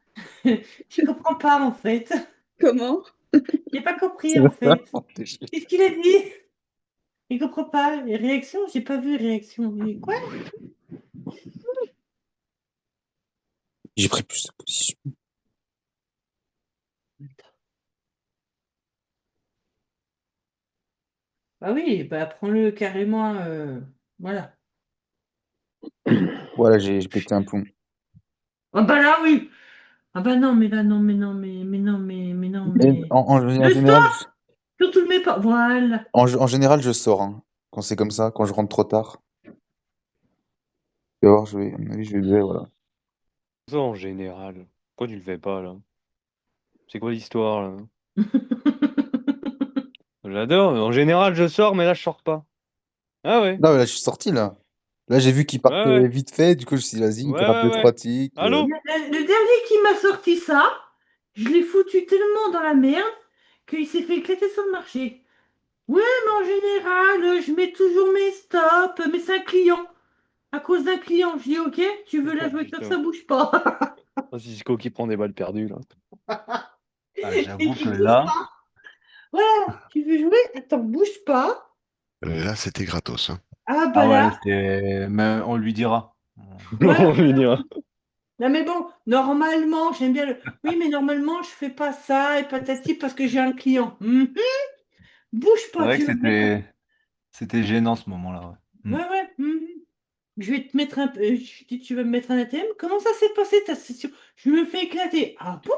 Je comprends pas en fait. Comment? J'ai pas compris C'est en fait. vraiment déchiré. Qu'est-ce qu'il a dit? Il comprend pas. Les réactions? J'ai pas vu les réactions. Il dit, quoi? J'ai pris plus de position. Ah oui, bah prends-le carrément. Voilà. Voilà, j'ai pété un plomb. Ah bah là oui. Ah bah non, mais là non, mais non, mais non, mais non, Mais mais. en Le général, stop! Surtout le mets pas. Voilà. en général, je sors hein, quand c'est comme ça, quand je rentre trop tard. Tu vas voir, à mon avis, je vais lever, voilà. Ça, en général. Pourquoi tu le fais pas, là? C'est quoi l'histoire, là? J'adore. En général, je sors, mais là, je sors pas. Ah ouais? Non, mais là, je suis sorti, là. Là, j'ai vu qu'il Ouais, partait ouais. vite fait, du coup, je me suis dit, vas-y, il Ouais, grappe ouais, deux, trois ouais. tics. Allô? Le dernier qui m'a sorti ça, je l'ai foutu tellement dans la merde qu'il s'est fait éclater sur le marché. Ouais, mais en général, je mets toujours mes stops, mais c'est un client. À cause d'un client, je dis ok, tu veux la Oh, jouer comme putain. ça, bouge pas. Francisco qui prend des balles perdues, là. Ah, Et j'avoue que il bouge là, pas. Voilà, tu veux jouer? Attends, bouge pas. Là, c'était gratos, hein. Ah bah ah ouais, là, mais on lui dira. On ouais. lui dira. Non mais bon, normalement, j'aime bien le. Oui, mais normalement, je fais pas ça et patati parce que j'ai un client. Bouge C'est pas, vrai que tu veux me mettre. c'était gênant ce moment-là. Ouais. Ouais, ouais. Je vais te mettre un peu. Je dis, tu vas me mettre un ATM? Comment ça s'est passé ta session? Je me fais éclater. Ah bon?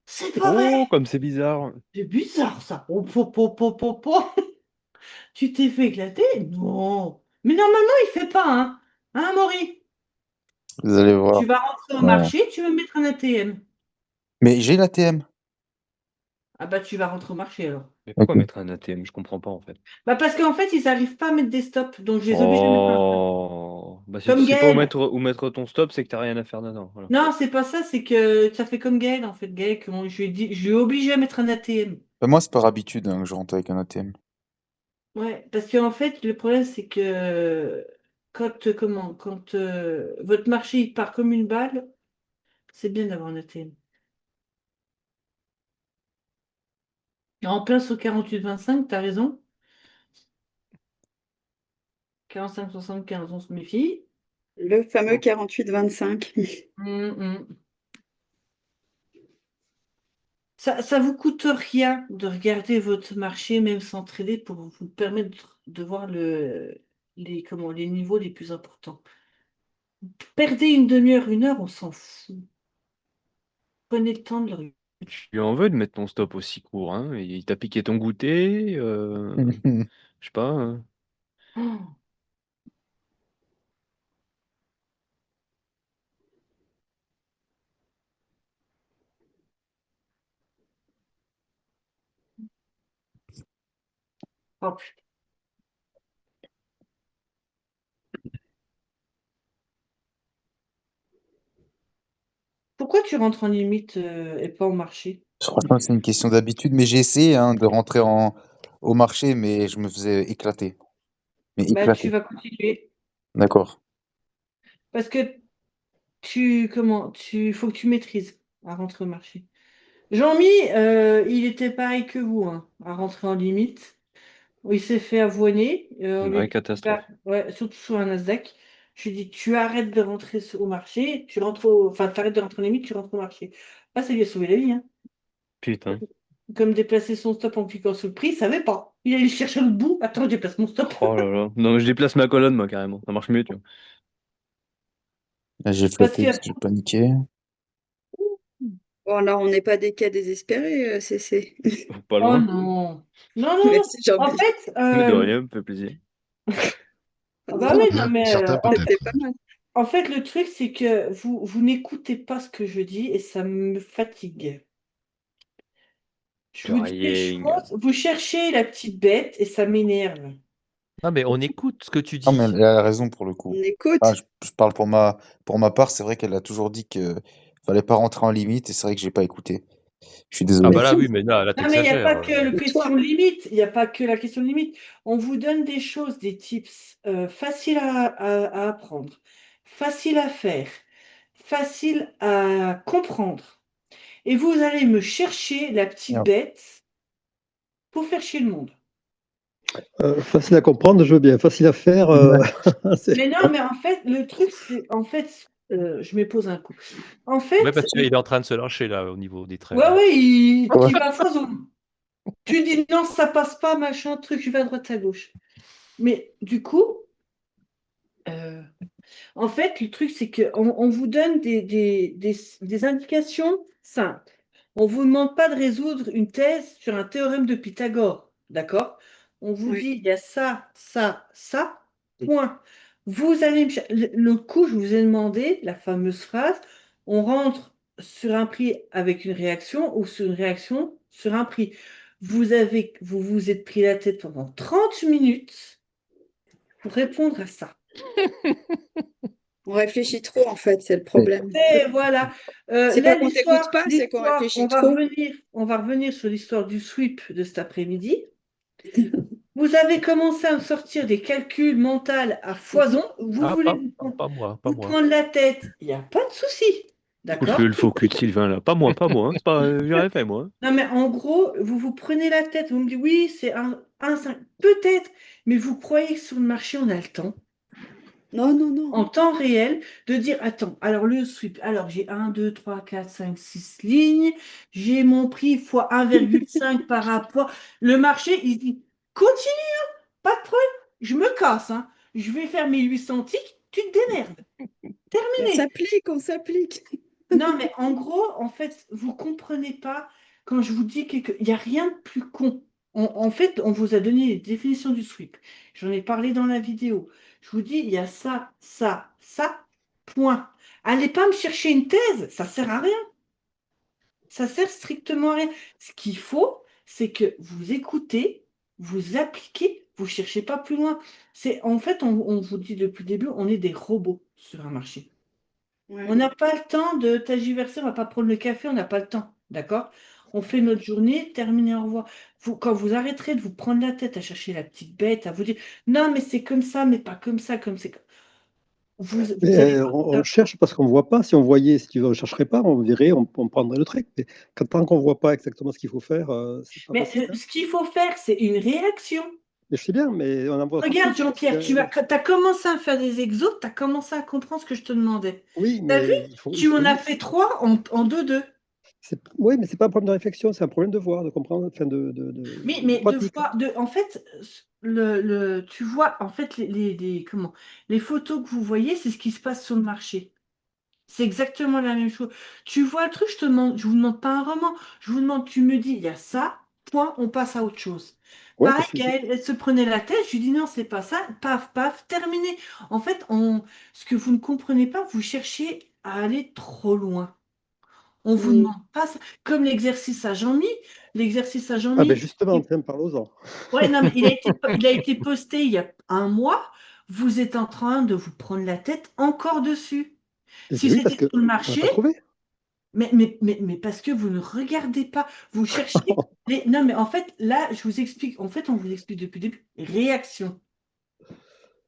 C'est pas vrai. Oh, comme c'est bizarre. C'est bizarre ça. Oh, po. Tu t'es fait éclater? Non. Mais normalement, il fait pas, hein. Hein, Maury? Vous allez voir. Tu vas rentrer au Ouais. marché, tu veux mettre un ATM. Mais j'ai l'ATM. Ah bah tu vas rentrer au marché alors. Mais Ok. pourquoi mettre un ATM? Je comprends pas, en fait. Bah parce qu'en fait, ils n'arrivent pas à mettre des stops, donc je les oblige à mettre un stop. Oh. Bah, si tu Comme sais pas Gaël. où mettre ton stop, c'est que t'as rien à faire dedans. Voilà. Non, c'est pas ça, c'est que ça fait comme Gaël en fait. Gaël, je lui ai obligé à mettre un ATM. Bah, moi, c'est par habitude hein, que je rentre avec un ATM. Ouais, parce qu'en fait, le problème, c'est que quand votre marché il part comme une balle, c'est bien d'avoir un ATM. En plein sur 48-25, t'as raison. 45-75, on se méfie. Le fameux 48-25. Hum. Ça vous coûte rien de regarder votre marché, même sans trader, pour vous permettre de voir les niveaux les plus importants. Perdez une demi-heure, 1 heure, on s'en fout. Prenez le temps de le regarder. Tu lui en veux de mettre ton stop aussi court, hein? Il t'a piqué ton goûter, je sais pas. Oh, oh, putain. Pourquoi tu rentres en limite et pas au marché? Franchement, c'est une question d'habitude, mais j'ai essayé de rentrer au marché, mais je me faisais éclater. Mais Bah, tu éclater. vas continuer. D'accord. Parce que faut que tu maîtrises à rentrer au marché. Jean-Mi, il était pareil que vous, hein, à rentrer en limite. Il s'est fait avoiner. On Une lui a vraie dit, catastrophe. ouais, surtout sur un Nasdaq. Je lui ai dit, tu arrêtes de rentrer au marché, enfin, tu arrêtes de rentrer en limite, tu rentres au marché. Ah, ça lui a sauvé la vie, hein. Putain. Comme déplacer son stop en cliquant sur le prix, il savait pas. Il allait chercher le bout. Attends, je déplace mon stop. Oh là là. Non, mais je déplace ma colonne, moi, carrément. Ça marche mieux, tu vois. Là, j'ai Parce flotté que parce que j'ai paniqué. Bon, là, on n'est pas des cas désespérés, CC. Pas oh loin. non. Non, non, non. Merci, En Jean-Mi. fait, Mais de rien, me fait plaisir. bah oui, non, mais Certains peut-être. C'était pas mal. en fait, le truc, c'est que vous n'écoutez pas ce que je dis et ça me fatigue. Je De vous dis des rien. choses, vous cherchez la petite bête et ça m'énerve. Non, mais on écoute ce que tu Non, mais dis. elle a raison pour le On coup. écoute. Ah, je parle pour ma part, c'est vrai qu'elle a toujours dit que fallait pas rentrer en limite, et c'est vrai que j'ai pas écouté. Je suis Ah désolé. bah là, oui, mais là, Non, mais il n'y a t'exagères. pas que la C'est question toi. limite. Il n'y a pas que la question limite. On vous donne des choses, des tips faciles à apprendre, faciles à faire, faciles à comprendre. Et vous allez me chercher la petite bête pour faire chier le monde. Facile à comprendre, je veux bien. Facile à faire. Mais non, mais en fait, le truc, c'est. En fait, je me pose un coup. En fait, Ouais, parce qu'il est en train de se lâcher là au niveau des traits. ouais, Là. ouais, il Ouais. va à foison. Tu dis non, ça passe pas, machin, truc, je vais à droite à gauche. Mais du coup, en fait, le truc, c'est qu'on vous donne des indications simples. On ne vous demande pas de résoudre une thèse sur un théorème de Pythagore, d'accord? On vous Oui. dit, il y a ça, ça, ça, point. Vous allez le coup, je vous ai demandé la fameuse phrase, on rentre sur un prix avec une réaction ou sur une réaction sur un prix. Vous vous êtes pris la tête pendant 30 minutes pour répondre à ça. On réfléchit trop, en fait, c'est le problème. Et voilà. C'est Là, pas qu'on t'écoute pas, c'est qu'on l'histoire, réfléchit trop. on va revenir sur l'histoire du sweep de cet après-midi. Vous avez commencé à me sortir des calculs mentaux à foison. Vous Ah, voulez pas moi, pas vous moi. prendre la tête. Il n'y a pas de souci. D'accord? Le faux cul de Sylvain, là. Pas moi, hein. C'est pas, j'ai rien fait, moi. Hein. Non, mais en gros, vous prenez la tête. Vous me dites, oui, c'est un 5. Peut-être, mais vous croyez que sur le marché, on a le temps, Non, non, non. en temps réel, de dire, attends, alors le sweep, alors j'ai 1, 2, 3, 4, 5, 6 lignes, j'ai mon prix fois 1,5 par rapport. Le marché, il dit, continue, hein, pas de problème, je me casse, hein, je vais faire mes 800 ticks, tu te démerdes. Terminé. On s'applique. Non, mais en gros, en fait, vous comprenez pas quand je vous dis qu'il n'y a rien de plus con. En fait, on vous a donné les définitions du sweep. J'en ai parlé dans la vidéo. Je vous dis, il y a ça, ça, ça, point. Allez pas me chercher une thèse, ça sert à rien. Ça sert strictement à rien. Ce qu'il faut, c'est que vous écoutez, vous appliquez, vous cherchez pas plus loin. En fait, on vous dit depuis le début, on est des robots sur un marché. Ouais. On n'a pas le temps de tagiverser, on ne va pas prendre le café, on n'a pas le temps, d'accord? On fait notre journée, terminé, au revoir. Quand vous arrêterez de vous prendre la tête à chercher la petite bête, à vous dire non, mais c'est comme ça, mais pas comme ça, comme c'est. Vous allez On cherche parce qu'on ne voit pas. Si on voyait, si tu veux, on ne chercherait pas, on verrait, on prendrait le trait. Mais tant qu'on ne voit pas exactement ce qu'il faut faire, c'est pas Mais facile. ce qu'il faut faire, c'est une réaction. Mais je sais bien, mais on en voit. Regarde, Jean-Pierre, tu as commencé à faire des exos, tu as commencé à comprendre ce que je te demandais. Oui, T'as vu? mais Tu m'en as fait 3 en 2-2. Oui, mais c'est pas un problème de réflexion, c'est un problème de voir, de comprendre, enfin Mais de de pratique. fois, en fait, tu vois, en fait, les photos que vous voyez, c'est ce qui se passe sur le marché. C'est exactement la même chose. Tu vois le truc, je vous demande pas un roman. Je vous demande, tu me dis, il y a ça, point, on passe à autre chose. Ouais, Pareil, parce que Gaëlle, elle se prenait la tête, je lui dis non, c'est pas ça, paf, paf, terminé. En fait, ce que vous ne comprenez pas, vous cherchez à aller trop loin. On vous Mm. demande pas ça. Comme l'exercice à Jean-Mi. L'exercice à ah ben Jean-Mi, justement, tiens, parlons-en. ouais, non, mais il a été posté il y a un mois. Vous êtes en train de vous prendre la tête encore dessus. Si Oui, parce c'était que sur le on n'a pas marché, trouvé. mais parce que vous ne regardez pas, vous cherchez Non, mais en fait, là, je vous explique. En fait, on vous explique depuis le début. Réaction.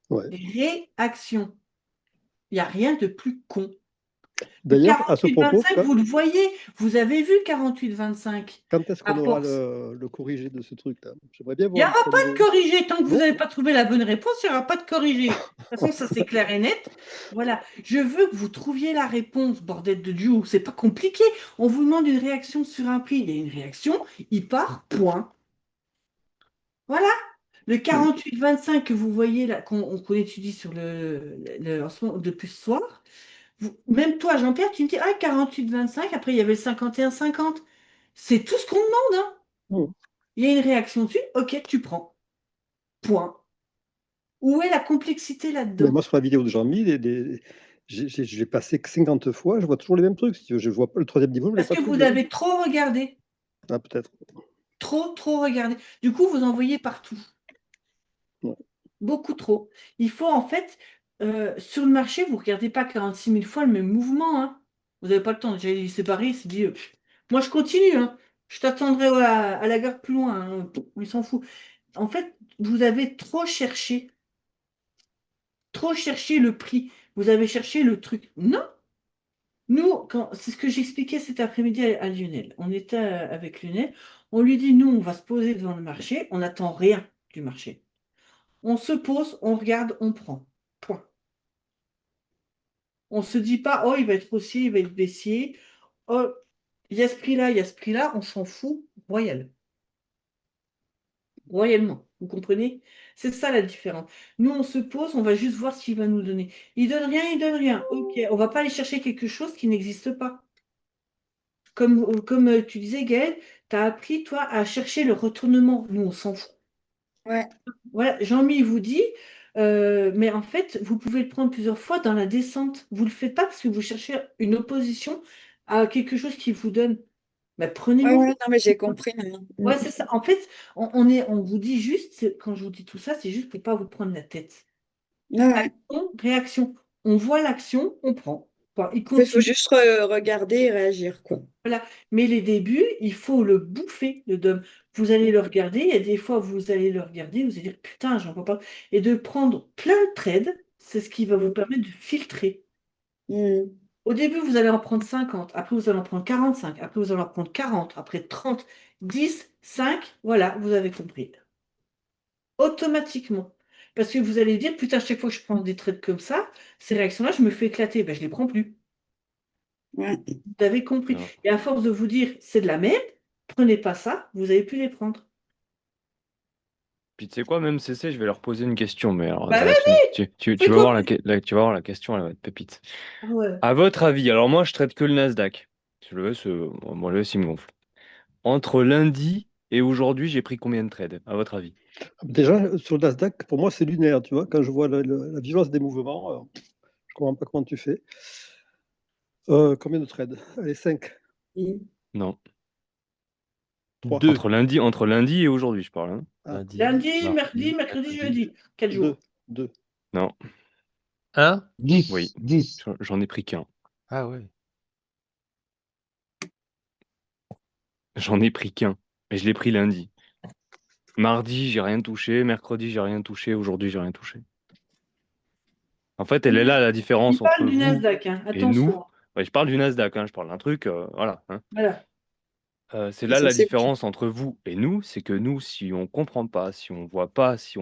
Ouais. Réaction. Il n'y a rien de plus con. Le D'ailleurs, à ce propos, 48-25, vous le voyez. Vous avez vu 48-25. quand est-ce À qu'on aura force. le corrigé de ce truc-là? J'aimerais bien Il n'y voir aura jusqu'au pas de niveau. corrigé. Tant que vous Non? n'avez pas trouvé la bonne réponse, il n'y aura pas de corrigé. De toute façon, ça c'est clair et net. Voilà. Je veux que vous trouviez la réponse, bordel de Dieu. C'est pas compliqué. On vous demande une réaction sur un prix. Il y a une réaction, il part, point. Voilà. Le 48-25 que vous voyez là, qu'on étudie sur en ce moment, depuis ce soir, même toi, Jean-Pierre, tu me dis, ah, 48-25, après il y avait le 51-50. C'est tout ce qu'on demande, hein. Mm. Il y a une réaction dessus, ok, tu prends. Point. Où est la complexité Mais là-dedans? moi, sur la vidéo de Jean-Mi, je l'ai passé que 50 fois, je vois toujours les mêmes trucs. Si tu veux. Je vois pas le troisième niveau, je ne l'ai Parce pas que vous trouvé. avez trop regardé. Ah, peut-être. Trop, trop regardé. Du coup, vous en voyez partout. Ouais. Beaucoup trop. Il faut en fait, sur le marché, vous ne regardez pas 46 000 fois le même mouvement, hein. Vous n'avez pas le temps. Déjà, il s'est barré, il s'est dit, moi je continue, hein. Je t'attendrai à la gare plus loin, hein. Il s'en fout. En fait, vous avez trop cherché le prix. Vous avez cherché le truc. Non, nous, c'est ce que j'expliquais cet après-midi à Lionel. On était avec Lionel. On lui dit, nous, on va se poser devant le marché. On n'attend rien du marché. On se pose, on regarde, on prend. Point. On ne se dit pas, oh, il va être haussier, il va être baissier. Oh, il y a ce prix-là, il y a ce prix-là. On s'en fout royal. Royalement. Vous comprenez? C'est ça la différence. Nous, on se pose, on va juste voir ce qu'il va nous donner. Il donne rien, il donne rien. Ok, on va pas aller chercher quelque chose qui n'existe pas. Comme tu disais, Gaël, tu as appris, toi, à chercher le retournement. Nous, on s'en fout. Ouais. Voilà, Jean-Mi vous dit, mais en fait, vous pouvez le prendre plusieurs fois dans la descente. Vous ne le faites pas parce que vous cherchez une opposition à quelque chose qui vous donne. Mais Ouais, prenez-vous. ouais, non, mais j'ai compris maintenant. Ouais, c'est ça. En fait, on vous dit juste, quand je vous dis tout ça, c'est juste pour pas vous prendre la tête. Ouais, ouais. Action, réaction. On voit l'action, on prend. Enfin, il Il faut continue. juste regarder et réagir, quoi. Voilà. Mais les débuts, il faut le bouffer, le DOM. Vous allez le regarder, il y a des fois, vous allez le regarder, vous allez dire, putain, j'en vois pas. Et de prendre plein de trades, c'est ce qui va vous permettre de filtrer. Mm. Au début, vous allez en prendre 50, après vous allez en prendre 45, après vous allez en prendre 40, après 30, 10, 5, voilà, vous avez compris. Automatiquement. Parce que vous allez dire, putain, chaque fois que je prends des trades comme ça, ces réactions-là, je me fais éclater. Ben, je les prends plus. Ouais. Vous avez compris. Non. Et à force de vous dire, c'est de la merde, prenez pas ça, vous avez pu les prendre. Puis tu sais quoi, même CC, je vais leur poser une question, mais alors Bah là, fais tu vas comme... voir tu vas voir la question, elle va être pépite. Ah ouais. À votre avis, alors moi je traite que le Nasdaq. Moi le S il me gonfle. Entre lundi et aujourd'hui, j'ai pris combien de trades, à votre avis? Déjà, sur le Nasdaq, pour moi, c'est lunaire, tu vois. Quand je vois la violence des mouvements, je ne comprends pas comment tu fais. Combien de trades? Allez, 5, Non. 3, 2. Entre lundi et aujourd'hui, je parle, hein. Lundi, mardi, mercredi, jeudi. 4 jours. 2. Non. 1. Oui. 10. J'en ai pris qu'un. Ah ouais. J'en ai pris qu'un. Et je l'ai pris lundi. Mardi, j'ai rien touché. Mercredi, j'ai rien touché. Aujourd'hui, j'ai rien touché. En fait, elle est là la différence Il entre parle du vous Nasdaq, hein. et nous. Attention. Ouais, je parle du Nasdaq, hein, je parle d'un truc, voilà, hein. Voilà. C'est Et là ça, la c'est différence entre vous et nous, c'est que nous, si on comprend pas, si on voit pas, si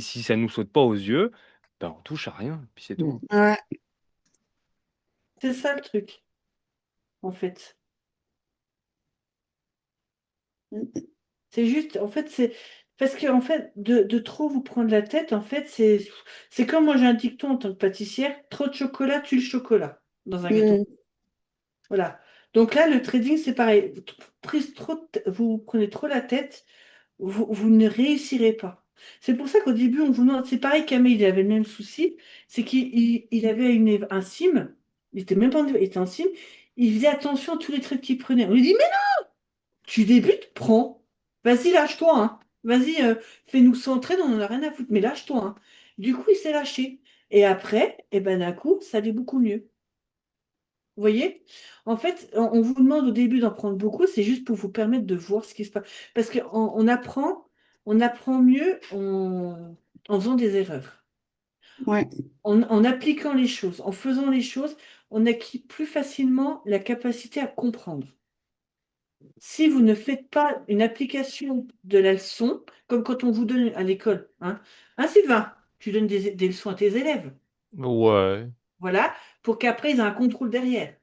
ça nous saute pas aux yeux, ben on touche à rien, puis c'est tout. ouais. C'est ça le truc, en fait. C'est juste, en fait, c'est parce que en fait, de trop vous prendre la tête, en fait, c'est comme moi j'ai un dicton en tant que pâtissière, trop de chocolat tue le chocolat dans un gâteau. Voilà. Donc là, le trading, c'est pareil. Vous prenez trop la tête, vous ne réussirez pas. C'est pour ça qu'au début, on vous demande, c'est pareil, Camille, il avait le même souci, c'est qu'il avait un sim, il était même pas il était en sim, il faisait attention à tous les trucs qu'il prenait. On lui dit, mais tu débutes, prends. Vas-y, lâche-toi, hein. Vas-y, fais-nous centrer, on n'en a rien à foutre, mais lâche-toi, hein. Du coup, il s'est lâché. Et après, eh ben, d'un coup, ça allait beaucoup mieux. Vous voyez? En fait, on vous demande au début d'en prendre beaucoup, c'est juste pour vous permettre de voir ce qui se passe. Parce qu'on on apprend mieux en faisant des erreurs. Ouais. En appliquant les choses, en faisant les choses, on acquiert plus facilement la capacité à comprendre. Si vous ne faites pas une application de la leçon, comme quand on vous donne à l'école, hein, Sylvain, tu donnes des leçons à tes élèves, Ouais, voilà, pour qu'après ils aient un contrôle derrière.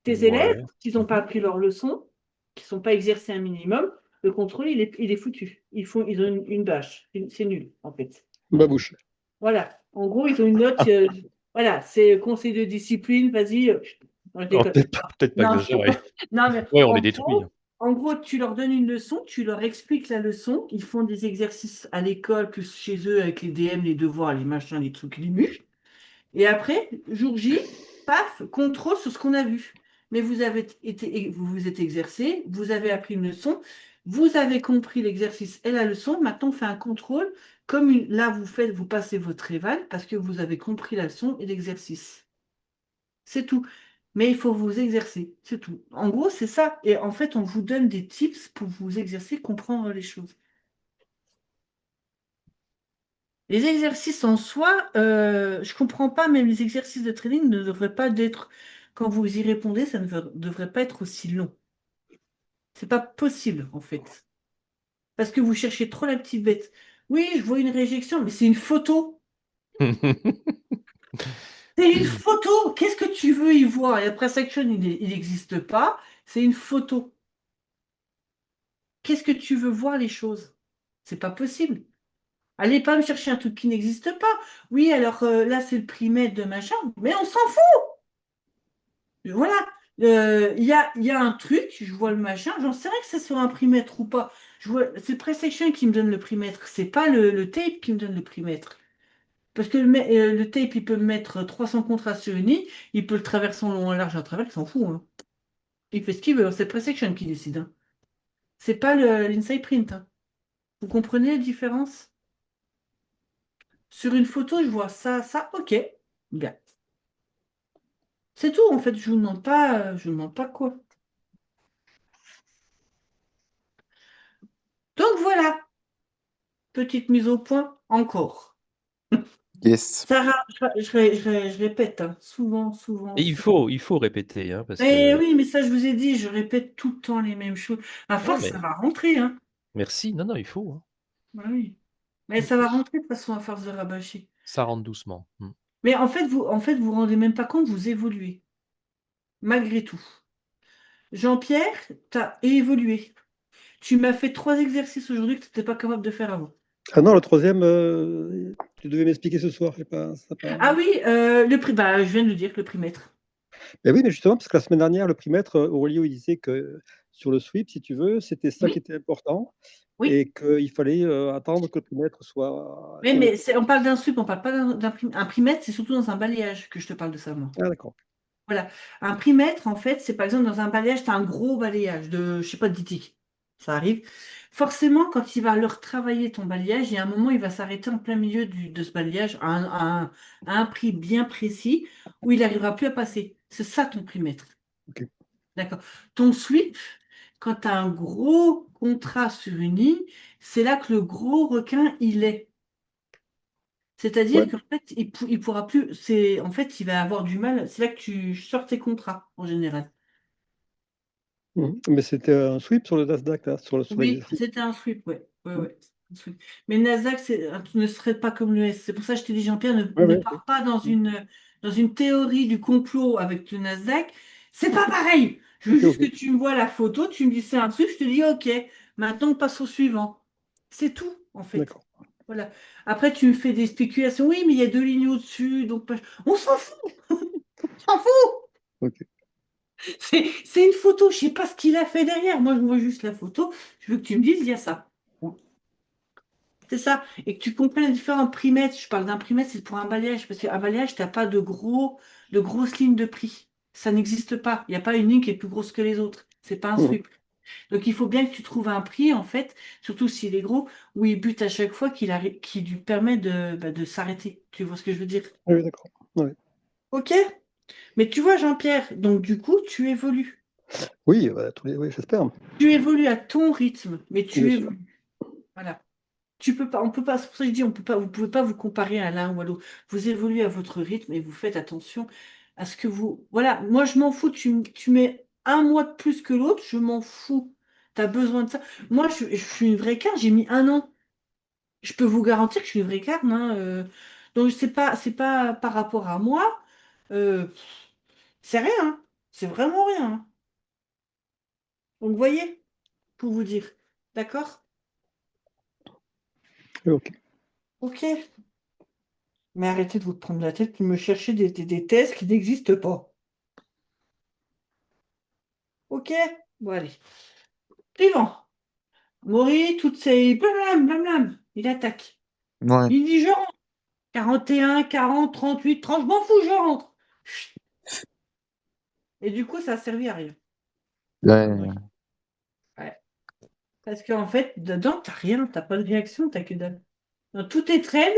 Tes élèves, ouais. s'ils n'ont pas appris leurs leçons, qui ne sont pas exercés un minimum, le contrôle, il est foutu. Ils ont une bâche. C'est nul, en fait. Babouche. Voilà. En gros, ils ont une note. Voilà, c'est conseil de discipline, vas-y. Non, je Oh, déconne. peut-être pas Non, exagéré. non, mais Ouais, on les détruit. en gros, tu leur donnes une leçon, tu leur expliques la leçon, ils font des exercices à l'école, plus chez eux, avec les DM, les devoirs, les machins, les trucs, les mus. Et après, jour J, paf, contrôle sur ce qu'on a vu. Mais vous vous êtes exercé, vous avez appris une leçon, vous avez compris l'exercice et la leçon. Maintenant, on fait un contrôle. Là, vous passez votre éval parce que vous avez compris la leçon et l'exercice. C'est tout. Mais il faut vous exercer, c'est tout. En gros, c'est ça. Et en fait, on vous donne des tips pour vous exercer, comprendre les choses. Les exercices en soi, je comprends pas, même les exercices de trading ne devraient pas être, quand vous y répondez, ça ne devrait pas être aussi long. C'est pas possible, en fait. Parce que vous cherchez trop la petite bête. Oui, je vois une réjection, mais c'est une photo. C'est une photo. Qu'est-ce que tu veux y voir? Et après Action, il n'existe pas. C'est une photo. Qu'est-ce que tu veux voir les choses? C'est pas possible. Allez pas me chercher un truc qui n'existe pas. Oui, alors là, c'est le primètre de machin, mais on s'en fout. Voilà. Il y a un truc, je vois le machin, j'en sais rien que c'est sur un primètre ou pas. C'est PlayStation qui me donne le primètre, c'est pas le tape qui me donne le primètre. Parce que le tape, il peut me mettre 300 contrastes sur une ligne, il peut le traverser en long et large à travers, il s'en fout, hein. Il fait ce qu'il veut, c'est PlayStation qui décide, hein. C'est pas l'inside print, hein. Vous comprenez la différence? Sur une photo, je vois ça, ok, bien. C'est tout, en fait, je vous demande pas quoi. Donc voilà, petite mise au point encore. Yes. Sarah, je répète, hein, souvent, souvent, Et souvent. il faut répéter, hein, parce Eh que. oui, mais ça, je vous ai dit, je répète tout le temps les mêmes choses. À Non, force, mais ça va rentrer, hein. merci. Non, non, il faut, hein. Bah oui. Mais ça va rentrer de toute façon à force de rabâcher. Ça rentre doucement. Mais en fait, vous rendez même pas compte, vous évoluez. Malgré tout. Jean-Pierre, tu as évolué. Tu m'as fait 3 exercices aujourd'hui que tu n'étais pas capable de faire avant. Ah non, le troisième, tu devais m'expliquer ce soir. Ah oui, bah, je viens de le dire, le primètre. Mais oui, mais justement, parce que la semaine dernière, le primètre, Aurélio, il disait que sur le sweep, si tu veux, c'était ça qui était important Oui. et qu'il fallait attendre que le primètre soit. Oui, mais on parle d'un sweep, on parle pas d'un primètre. Un primètre, c'est surtout dans un balayage que je te parle de ça, moi. Ah, d'accord. Voilà. Un primètre, en fait, c'est par exemple dans un balayage, tu as un gros balayage de, je sais pas, de 10 ticks. Ça arrive. Forcément, quand il va leur travailler ton balayage, il y a un moment, il va s'arrêter en plein milieu de ce balayage à un prix bien précis où il n'arrivera plus à passer. C'est ça ton primètre. Ok. D'accord. Ton sweep, quand tu as un gros contrat sur une ligne, c'est là que le gros requin, il est. C'est-à-dire Ouais. qu'en fait, il pourra plus. En fait, il va avoir du mal. C'est là que tu sors tes contrats, en général. Mais c'était un sweep sur le Nasdaq, là, sur Oui, l'exercice. c'était un sweep, ouais. Ouais. Un sweep. Mais le Nasdaq, ne serait pas comme le S. C'est pour ça que je t'ai dit, Jean-Pierre, ne Ouais. pars pas dans une théorie du complot avec le Nasdaq. C'est pas pareil. Je veux Ok, juste ok. que tu me vois la photo, tu me dis c'est un truc, je te dis ok, maintenant on passe au suivant. C'est tout, en fait. D'accord. Voilà. Après, tu me fais des spéculations. Oui, mais il y a 2 lignes au-dessus, donc on s'en fout, on s'en fout. Ok. C'est une photo, je sais pas ce qu'il a fait derrière. Moi, je vois juste la photo. Je veux que tu me dises, il y a ça. C'est ça. Et que tu comprennes les différents primètres. Je parle d'un primètre, c'est pour un balayage. Parce qu'un balayage, tu n'as pas de grosses lignes de prix. Ça n'existe pas. Il n'y a pas une ligne qui est plus grosse que les autres. C'est pas un Mhm. sweep. Donc, il faut bien que tu trouves un prix, en fait, surtout s'il est gros, où il bute à chaque fois qui lui permet de s'arrêter. Tu vois ce que je veux dire? Oui, d'accord. Ouais. Ok? Mais tu vois, Jean-Pierre, donc du coup, tu évolues. Oui, oui, j'espère. Tu évolues à ton rythme, mais tu Bien sûr. évolues. Voilà. Tu peux pas, on peut pas, c'est pour ça que je dis, on peut pas, vous pouvez pas vous comparer à l'un ou à l'autre. Vous évoluez à votre rythme et vous faites attention à ce que vous. Voilà, moi je m'en fous, tu mets un mois de plus que l'autre, je m'en fous. Tu as besoin de ça. Moi, je suis une vraie carne, j'ai mis 1 an. Je peux vous garantir que je suis une vraie carne, hein, donc c'est pas par rapport à moi. euh, c'est rien, hein. C'est vraiment rien, hein. Donc, vous voyez, pour vous dire. D'accord? Ok. Ok. Mais arrêtez de vous prendre la tête de me chercher des thèses qui n'existent pas. Ok? Bon, allez. Suivant. Maury, toutes ces blablam, blablam. Il attaque. Ouais. Il dit je rentre. 41, 40, 38, 30, je m'en fous, je rentre. Et du coup, ça a servi à rien. Ouais. Connerie. Ouais. Parce qu'en fait, dedans, t'as rien, t'as pas de réaction, t'as que dalle. Dans tous tes trades,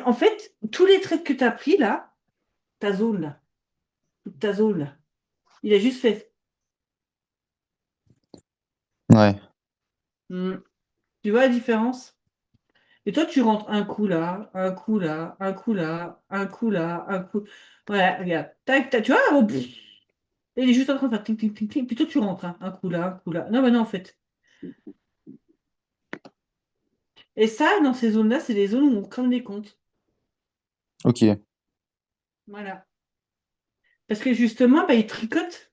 en fait, tous les trades que t'as pris là, ta zone là, toute ta zone là, il a juste fait. Ouais. Hmm. Tu vois la différence? Et toi, tu rentres un coup là, un coup là, un coup là, un coup là, un coup. Ouais, regarde. Tac, tac, tu vois, oh, pff. Il est juste en train de faire ting, ting, ting, ting. Puis toi, tu rentres, hein, un coup là, un coup là. Non, mais non, en fait. Et ça, dans ces zones-là, c'est les zones où on crame des comptes. Ok. Voilà. Parce que justement, bah, il tricote.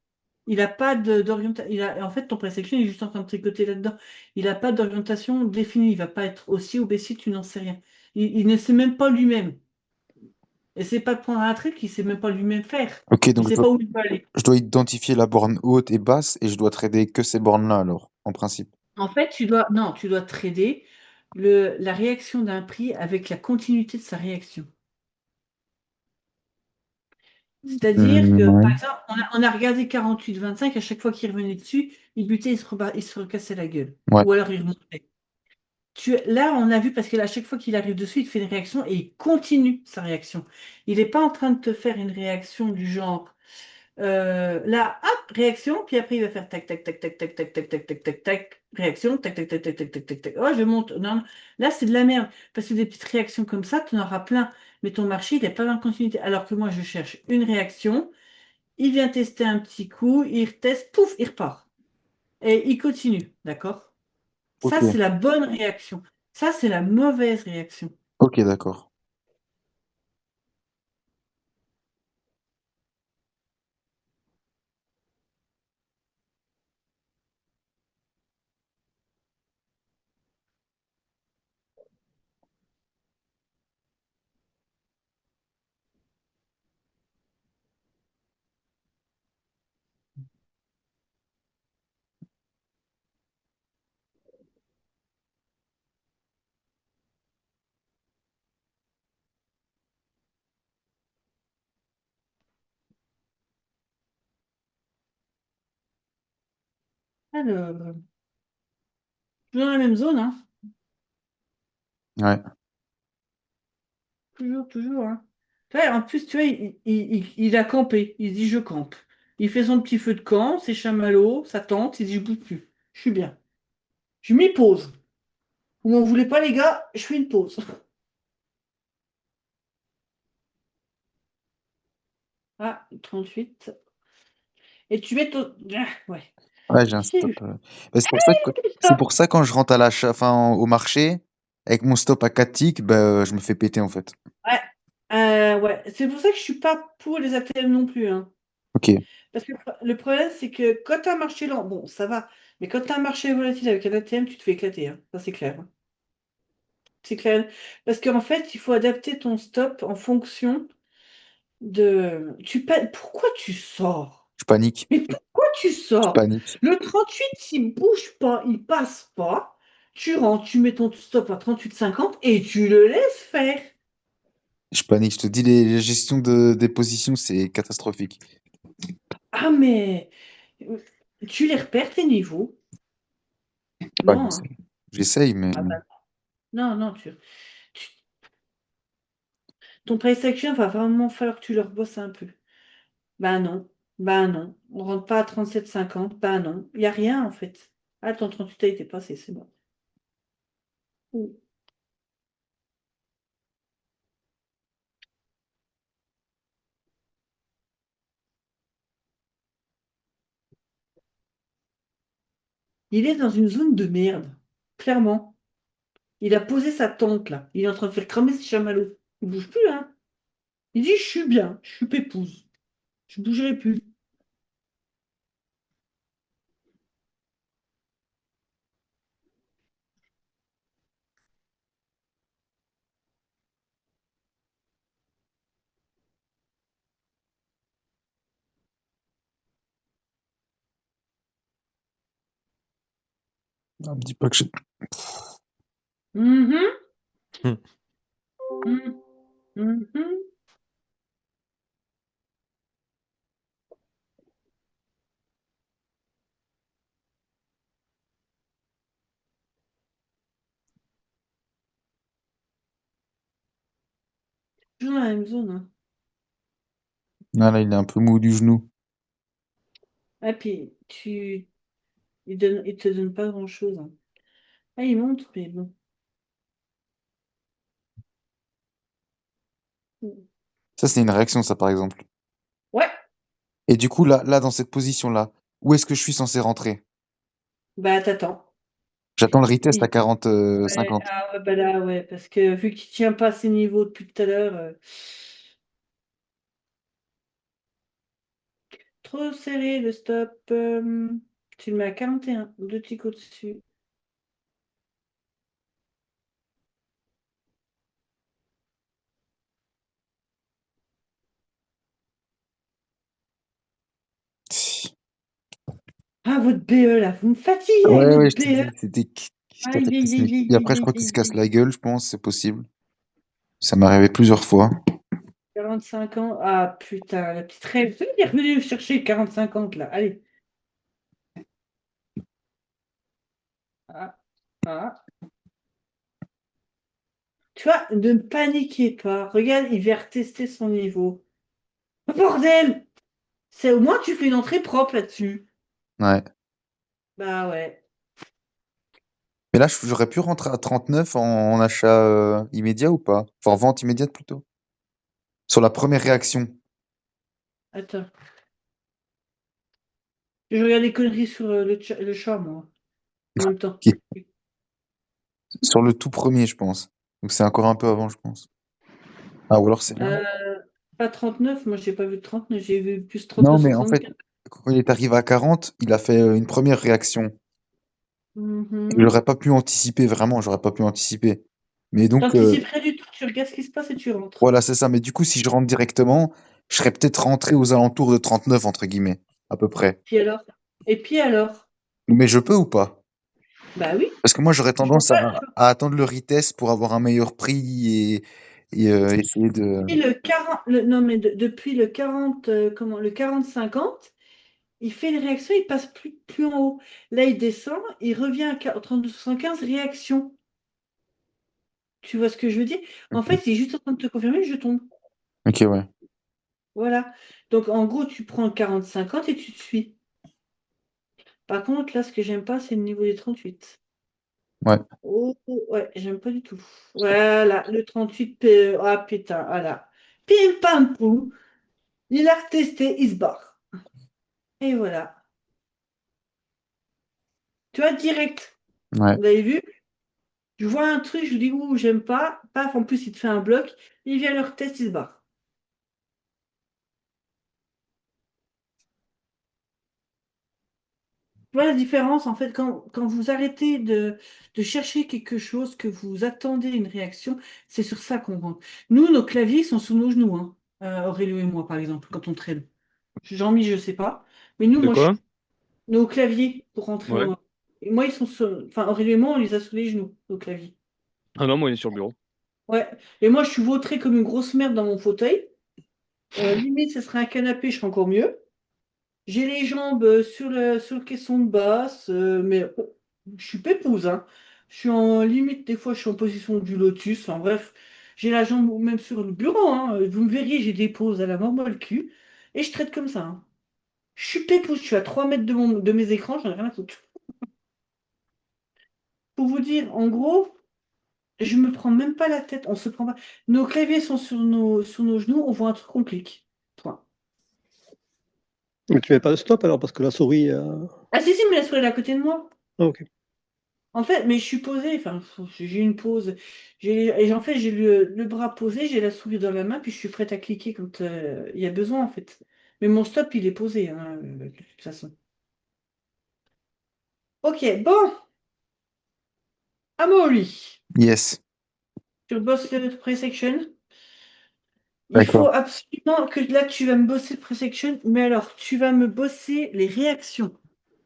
Il n'a pas d'orientation. En fait, ton présection, il est juste en train de tricoter là-dedans. Il n'a pas d'orientation définie. Il va pas être aussi ou baissier, tu n'en sais rien. Il ne sait même pas lui-même. Et c'est pas de prendre un trait qu'il sait même pas lui-même faire. Ok, Il donc sait pas où il va aller. je dois identifier la borne haute et basse et je dois trader que ces bornes-là alors, en principe. En fait, non, tu dois trader la réaction d'un prix avec la continuité de sa réaction. C'est-à-dire que, par Ouais. exemple, on a regardé 48-25, à chaque fois qu'il revenait dessus, il butait, il se recassait la gueule. Ouais. Ou alors il remontait. Là, on a vu, parce qu'à chaque fois qu'il arrive dessus, il fait une réaction et il continue sa réaction. Il n'est pas en train de te faire une réaction du genre. Là, hop, réaction, puis après il va faire tac, tac, tac, tac, tac, tac, tac, tac, tac, tac, tac, réaction, tac, tac, tac, tac, tac, tac, tac, tac. Oh, je monte. Non, non. Là, c'est de la merde. Parce que des petites réactions comme ça, tu en auras plein. Mais ton marché, il n'est pas dans la continuité. Alors que moi, je cherche une réaction, il vient tester un petit coup, il teste, pouf, il repart. Et il continue. D'accord? Ça, Ok. c'est la bonne réaction. Ça, c'est la mauvaise réaction. Ok, d'accord. Alors, toujours dans la même zone, hein. Ouais. Toujours, toujours, hein. Ouais, en plus, tu vois, il a campé. Il dit, je campe. Il fait son petit feu de camp, ses chamallows, sa tente. Il dit, je bouge plus. Je suis bien. Je m'y pose. Vous m'en voulez pas, les gars, je fais une pause. Ah, 38. Et tu mets ton. Ah, ouais. Ouais, j'ai un Si, stop. Bah, c'est pour ça quand je rentre à l'achat, enfin, au marché, avec mon stop à 4 ticks, bah, je me fais péter en fait. Ouais. Ouais. C'est pour ça que je suis pas pour les ATM non plus, hein. Ok. Parce que le problème, c'est que quand tu as un marché lent, bon, ça va. Mais quand tu as un marché volatile avec un ATM, tu te fais éclater, hein. Ça, c'est clair, hein. C'est clair. Parce qu'en fait, il faut adapter ton stop en fonction de. Pourquoi tu sors? Je panique. Mais pourquoi tu Je sors? panique. Le 38, s'il bouge pas, il passe pas. Tu rentres, tu mets ton stop à 38,50 et tu le laisses faire. Je panique. Je te dis, les gestions des positions, c'est catastrophique. Ah, mais tu les repères, tes niveaux? Ouais, Non, hein. j'essaye, mais Ah bah, non, non, tu- ton price action va vraiment falloir que tu le rebosses un peu. Ben non, ben non. On rentre pas à 37,50, ben non. Il n'y a rien en fait. Ah, ton 38 a été passé, c'est bon. Ouh. Il est dans une zone de merde, clairement. Il a posé sa tente là. Il est en train de faire cramer ses chamallows. Il bouge plus, hein. Il dit, je suis bien, je suis pépouze. Je bougerai plus. non, me dis pas que j'ai. Mhm, Hum. mhm, mhm. Toujours dans la même zone, hein. Ah, là, il est un peu mou du genou. Ah, puis, il te donne pas grand-chose, hein. Ah, il monte, mais bon. Ça, c'est une réaction, ça, par exemple. Ouais, Et du coup, là, dans cette position-là, où est-ce que je suis censé rentrer? bah t'attends. J'attends le retest à Il- 40, Ouais, 50. ah ouais, bah là, ouais, parce que vu que tu tiens pas à ces niveaux depuis tout à l'heure, trop serré le stop. Tu le mets à 41, deux tics au-dessus. Ah, votre BE là, vous me fatiguez avec Ouais, votre ouais, je te BE. dis, c'était Aïe, aïe, aïe, aïe, Et aïe, après, je aïe, crois qu'il se aïe, casse aïe. la gueule, je pense, c'est possible. Ça m'est arrivé plusieurs fois. 45 ans. Ah putain, la petite rêve. Il est revenu chercher 40-50 là. Allez. Ah, ah. Tu vois, ne paniquez pas. Regarde, il vient retester son niveau. Oh, bordel! C'est au moins tu fais une entrée propre là-dessus. Ouais. Bah ouais. Mais là, j'aurais pu rentrer à 39 en achat immédiat ou pas? Enfin, en vente immédiate plutôt. Sur la première réaction. Attends. Je regarde les conneries sur le chat, moi, en même temps. Ok. Sur le tout premier, je pense. Donc c'est encore un peu avant, je pense. Ah, ou alors c'est là. Euh, Pas 39, moi j'ai pas vu de 39, j'ai vu plus Non, mais en fait, 39,75. quand il est arrivé à 40, il a fait une première réaction. Et Mhm. j'aurais pas pu anticiper, vraiment, j'aurais pas pu anticiper. Mais donc, T'anticipes rien du tout, tu regardes ce qui se passe et tu rentres. voilà, c'est ça. Mais du coup, si je rentre directement, je serais peut-être rentré aux alentours de 39, entre guillemets, à peu près. Puis alors? Et puis alors? Mais je peux ou pas? Bah oui, Parce que moi, j'aurais je vois tendance pas. à attendre le retest pour avoir un meilleur prix et essayer de. Depuis le 40, non mais depuis le 40, comment, le 40-50, il fait une réaction, il passe plus en haut. Là, il descend, il revient à 32,75, réaction. Tu vois ce que je veux dire? En Ok, fait, il est juste en train de te confirmer, je tombe. ok, ouais. Voilà. Donc, en gros, tu prends 40-50 et tu te suis. Par contre, là, ce que j'aime pas, c'est le niveau des 38. Ouais. Oh, ouais, j'aime pas du tout. Voilà, le 38, ah putain, voilà. Pim pam poum, il a retesté, il se barre. Et voilà. Tu vois, direct. Ouais. Vous avez vu? Je vois un truc, je dis, ouh, j'aime pas. Paf, en plus, il te fait un bloc. Il vient le retest, il se barre. vois la différence, en fait, quand vous arrêtez de chercher quelque chose, que vous attendez une réaction, c'est sur ça qu'on rentre. Nous, nos claviers sont sous nos genoux, hein. Aurélio et moi, par exemple, quand on traîne. Jean-Mi, je sais pas. Mais nous, De quoi? nos claviers pour rentrer Ouais. Et moi, ils sont enfin, Aurélie et moi, on les a sous les genoux, nos claviers. Ah non, moi, il est sur le bureau. Ouais. Et moi, je suis vautrée comme une grosse merde dans mon fauteuil. Limite, ce serait un canapé, je serais encore mieux. J'ai les jambes sur le caisson de basse, mais je suis pépouse, hein. Je suis en limite, des fois, je suis en position du lotus. Enfin bref, j'ai la jambe même sur le bureau, hein. Vous me verriez, j'ai des pauses à la mort, moi, le cul. Et je traite comme ça, hein. Je suis pépouse, je suis à 3 mètres de mes écrans, j'en ai rien à foutre. Pour vous dire, en gros, je me prends même pas la tête, on se prend pas. Nos claviers sont sur nos genoux, on voit un truc compliqué. Point. Mais tu mets pas de stop alors parce que la souris. Ah si, mais la souris est à côté de moi. Ah, ok. En fait, mais je suis posée, enfin, j'ai une pause. Et en fait, j'ai le bras posé, j'ai la souris dans la main, puis je suis prête à cliquer quand il y a besoin, en fait. Mais mon stop, il est posé, hein, de toute façon. Ok, bon. Amaury, Yes. tu bosses le pre-section. Il faut D'accord. absolument que là, tu vas me bosser le pre-section, mais alors, tu vas me bosser les réactions.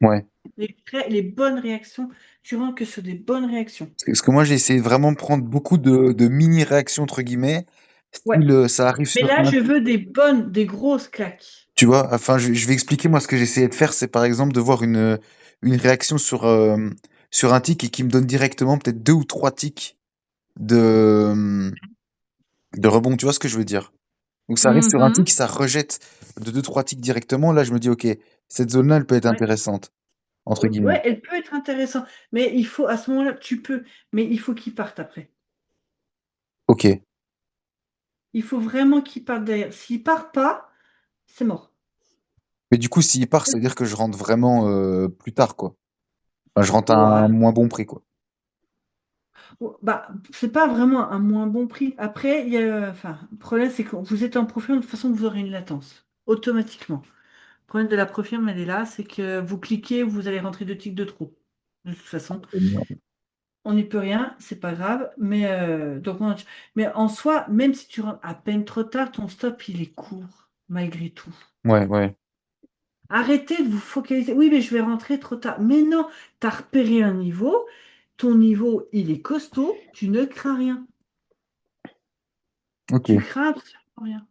Ouais. Les bonnes réactions. Tu rentres que sur des bonnes réactions. Parce que moi, j'ai essayé de vraiment prendre beaucoup de mini-réactions, entre guillemets. Ouais. Style, ça arrive Mais sur là, un. je veux des grosses claques. Tu vois, enfin, je vais expliquer moi ce que j'essayais de faire, c'est par exemple de voir une réaction sur un tic et qui me donne directement peut-être 2 ou 3 tics de rebond. Tu vois ce que je veux dire? Donc ça arrive sur un Mhm. tic, ça rejette de 2 ou 3 tics directement. Là, je me dis, ok, cette zone-là, elle peut être Ouais. intéressante, entre guillemets. Ouais, elle peut être intéressante. Mais il faut, à ce moment-là, tu peux. Mais il faut qu'il parte après. Ok. Il faut vraiment qu'il parte derrière. S'il part pas, c'est mort. Mais du coup, s'il part, ça veut dire que je rentre vraiment plus tard, quoi. Enfin, je rentre à un Ouais. moins bon prix, quoi. Bah, c'est pas vraiment un moins bon prix. Après, il y a, enfin, le problème, c'est que vous êtes en profil, de toute façon, vous aurez une latence. Automatiquement. Le problème de la profirme, elle est là, c'est que vous cliquez, vous allez rentrer 2 tics de trop. De toute façon, on n'y peut rien, c'est pas grave. Mais, mais en soi, même si tu rentres à peine trop tard, ton stop, il est court, malgré tout. Ouais, ouais. Arrêtez de vous focaliser. Oui, mais je vais rentrer trop tard. Mais non, tu as repéré un niveau. Ton niveau, il est costaud. Tu ne crains rien. Ok. Tu crains absolument rien.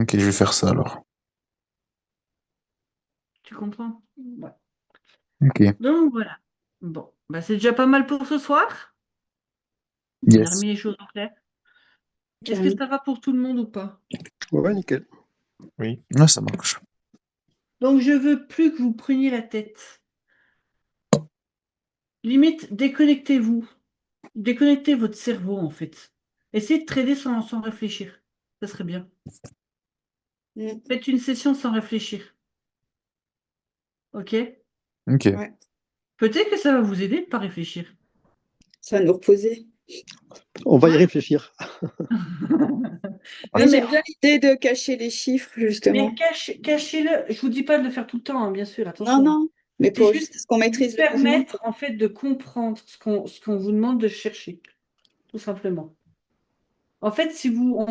Ok, je vais faire ça alors. Tu comprends? Ouais. Ok. Donc voilà. Bon, bah, c'est déjà pas mal pour ce soir. On a Yes. remis les choses en clair. Est-ce que Carrément. ça va pour tout le monde ou pas? Ouais, nickel. Oui. Ouais, ça marche. Donc je veux plus que vous preniez la tête. Limite, déconnectez-vous. Déconnectez votre cerveau en fait. Essayez de trader sans réfléchir. Ça serait bien. Mm. Faites une session sans réfléchir. Ok? Ok. Ouais, Peut-être que ça va vous aider de ne pas réfléchir. ça va nous reposer. On va y Ouais. réfléchir. Non, Mais j'aime bien l'idée de cacher les chiffres, mais justement. cachez-le. Je vous dis pas de le faire tout le temps, hein, bien sûr, Non, attention. non, mais C'est pour juste qu'on vous maîtrise le mouvement. permettre en fait de comprendre ce qu'on vous demande de chercher, tout simplement. En fait, si vous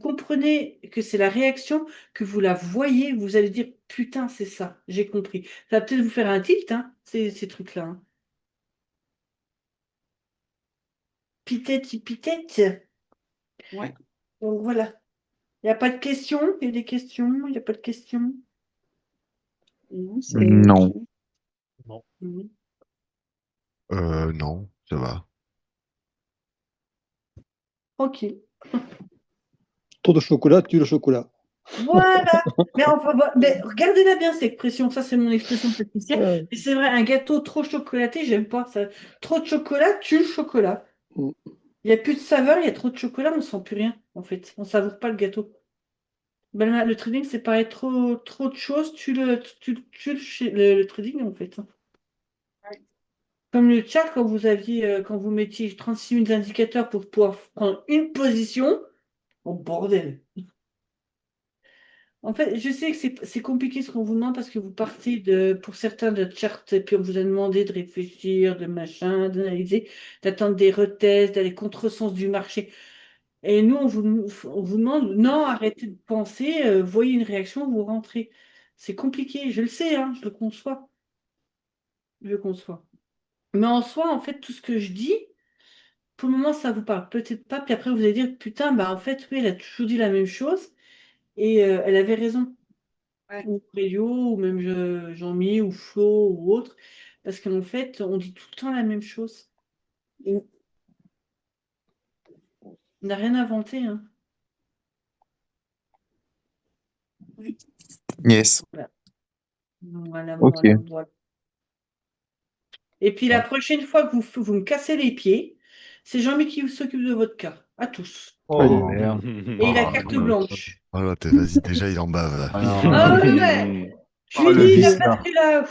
comprenez que c'est la réaction, que vous la voyez, vous allez dire putain, c'est ça, j'ai compris. Ça va peut-être vous faire un tilt, hein, ces trucs-là, hein. Pitette, pitette. Ouais. Donc voilà. Il n'y a pas de questions? Il y a des questions? Il n'y a pas de questions? Non, c'est Non. ok. Bon. Mhm. Non, ça va. Ok. Trop de chocolat tue le chocolat. Voilà. Mais, enfin, mais regardez-la bien, cette expression. Ça, c'est mon expression pâtissière. Ouais. Mais c'est vrai, un gâteau trop chocolaté, j'aime pas ça. Trop de chocolat tue le chocolat. Mm. Il n'y a plus de saveur, il y a trop de chocolat, on ne sent plus rien, en fait. On ne savoure pas le gâteau. Ben, le trading, c'est pareil, trop de choses tue le trading, en fait. Comme le chat, quand vous mettiez 36 000 indicateurs pour pouvoir prendre une position, oh bordel. En fait, je sais que c'est compliqué ce qu'on vous demande parce que vous partez pour certains de chart et puis on vous a demandé de réfléchir, de machin, d'analyser, d'attendre des retests, d'aller contre-sens du marché. Et nous, on vous demande, non, arrêtez de penser, voyez une réaction, vous rentrez. C'est compliqué, je le sais, hein, je le conçois. Je le conçois. Mais en soi, en fait, tout ce que je dis, pour le moment, ça vous parle peut-être pas. Puis après, vous allez dire, putain, bah en fait, oui, elle a toujours dit la même chose et elle avait raison. Ouais. Ou Célio, ou même Jean-Mi, ou Flo, ou autre. Parce qu'en fait, on dit tout le temps la même chose. On n'a rien inventé, hein. Yes. Voilà, Ok. voilà, voilà. Et puis la prochaine fois que vous me cassez les pieds, c'est Jean-Mi qui s'occupe de votre cas. À tous. Oh merde. Et la Ah, carte non. blanche. Voilà, vas-y, déjà, il en bave, là. Ah ouais, ouais. Je Oh, lui le dis, il a vice, pas là. de là.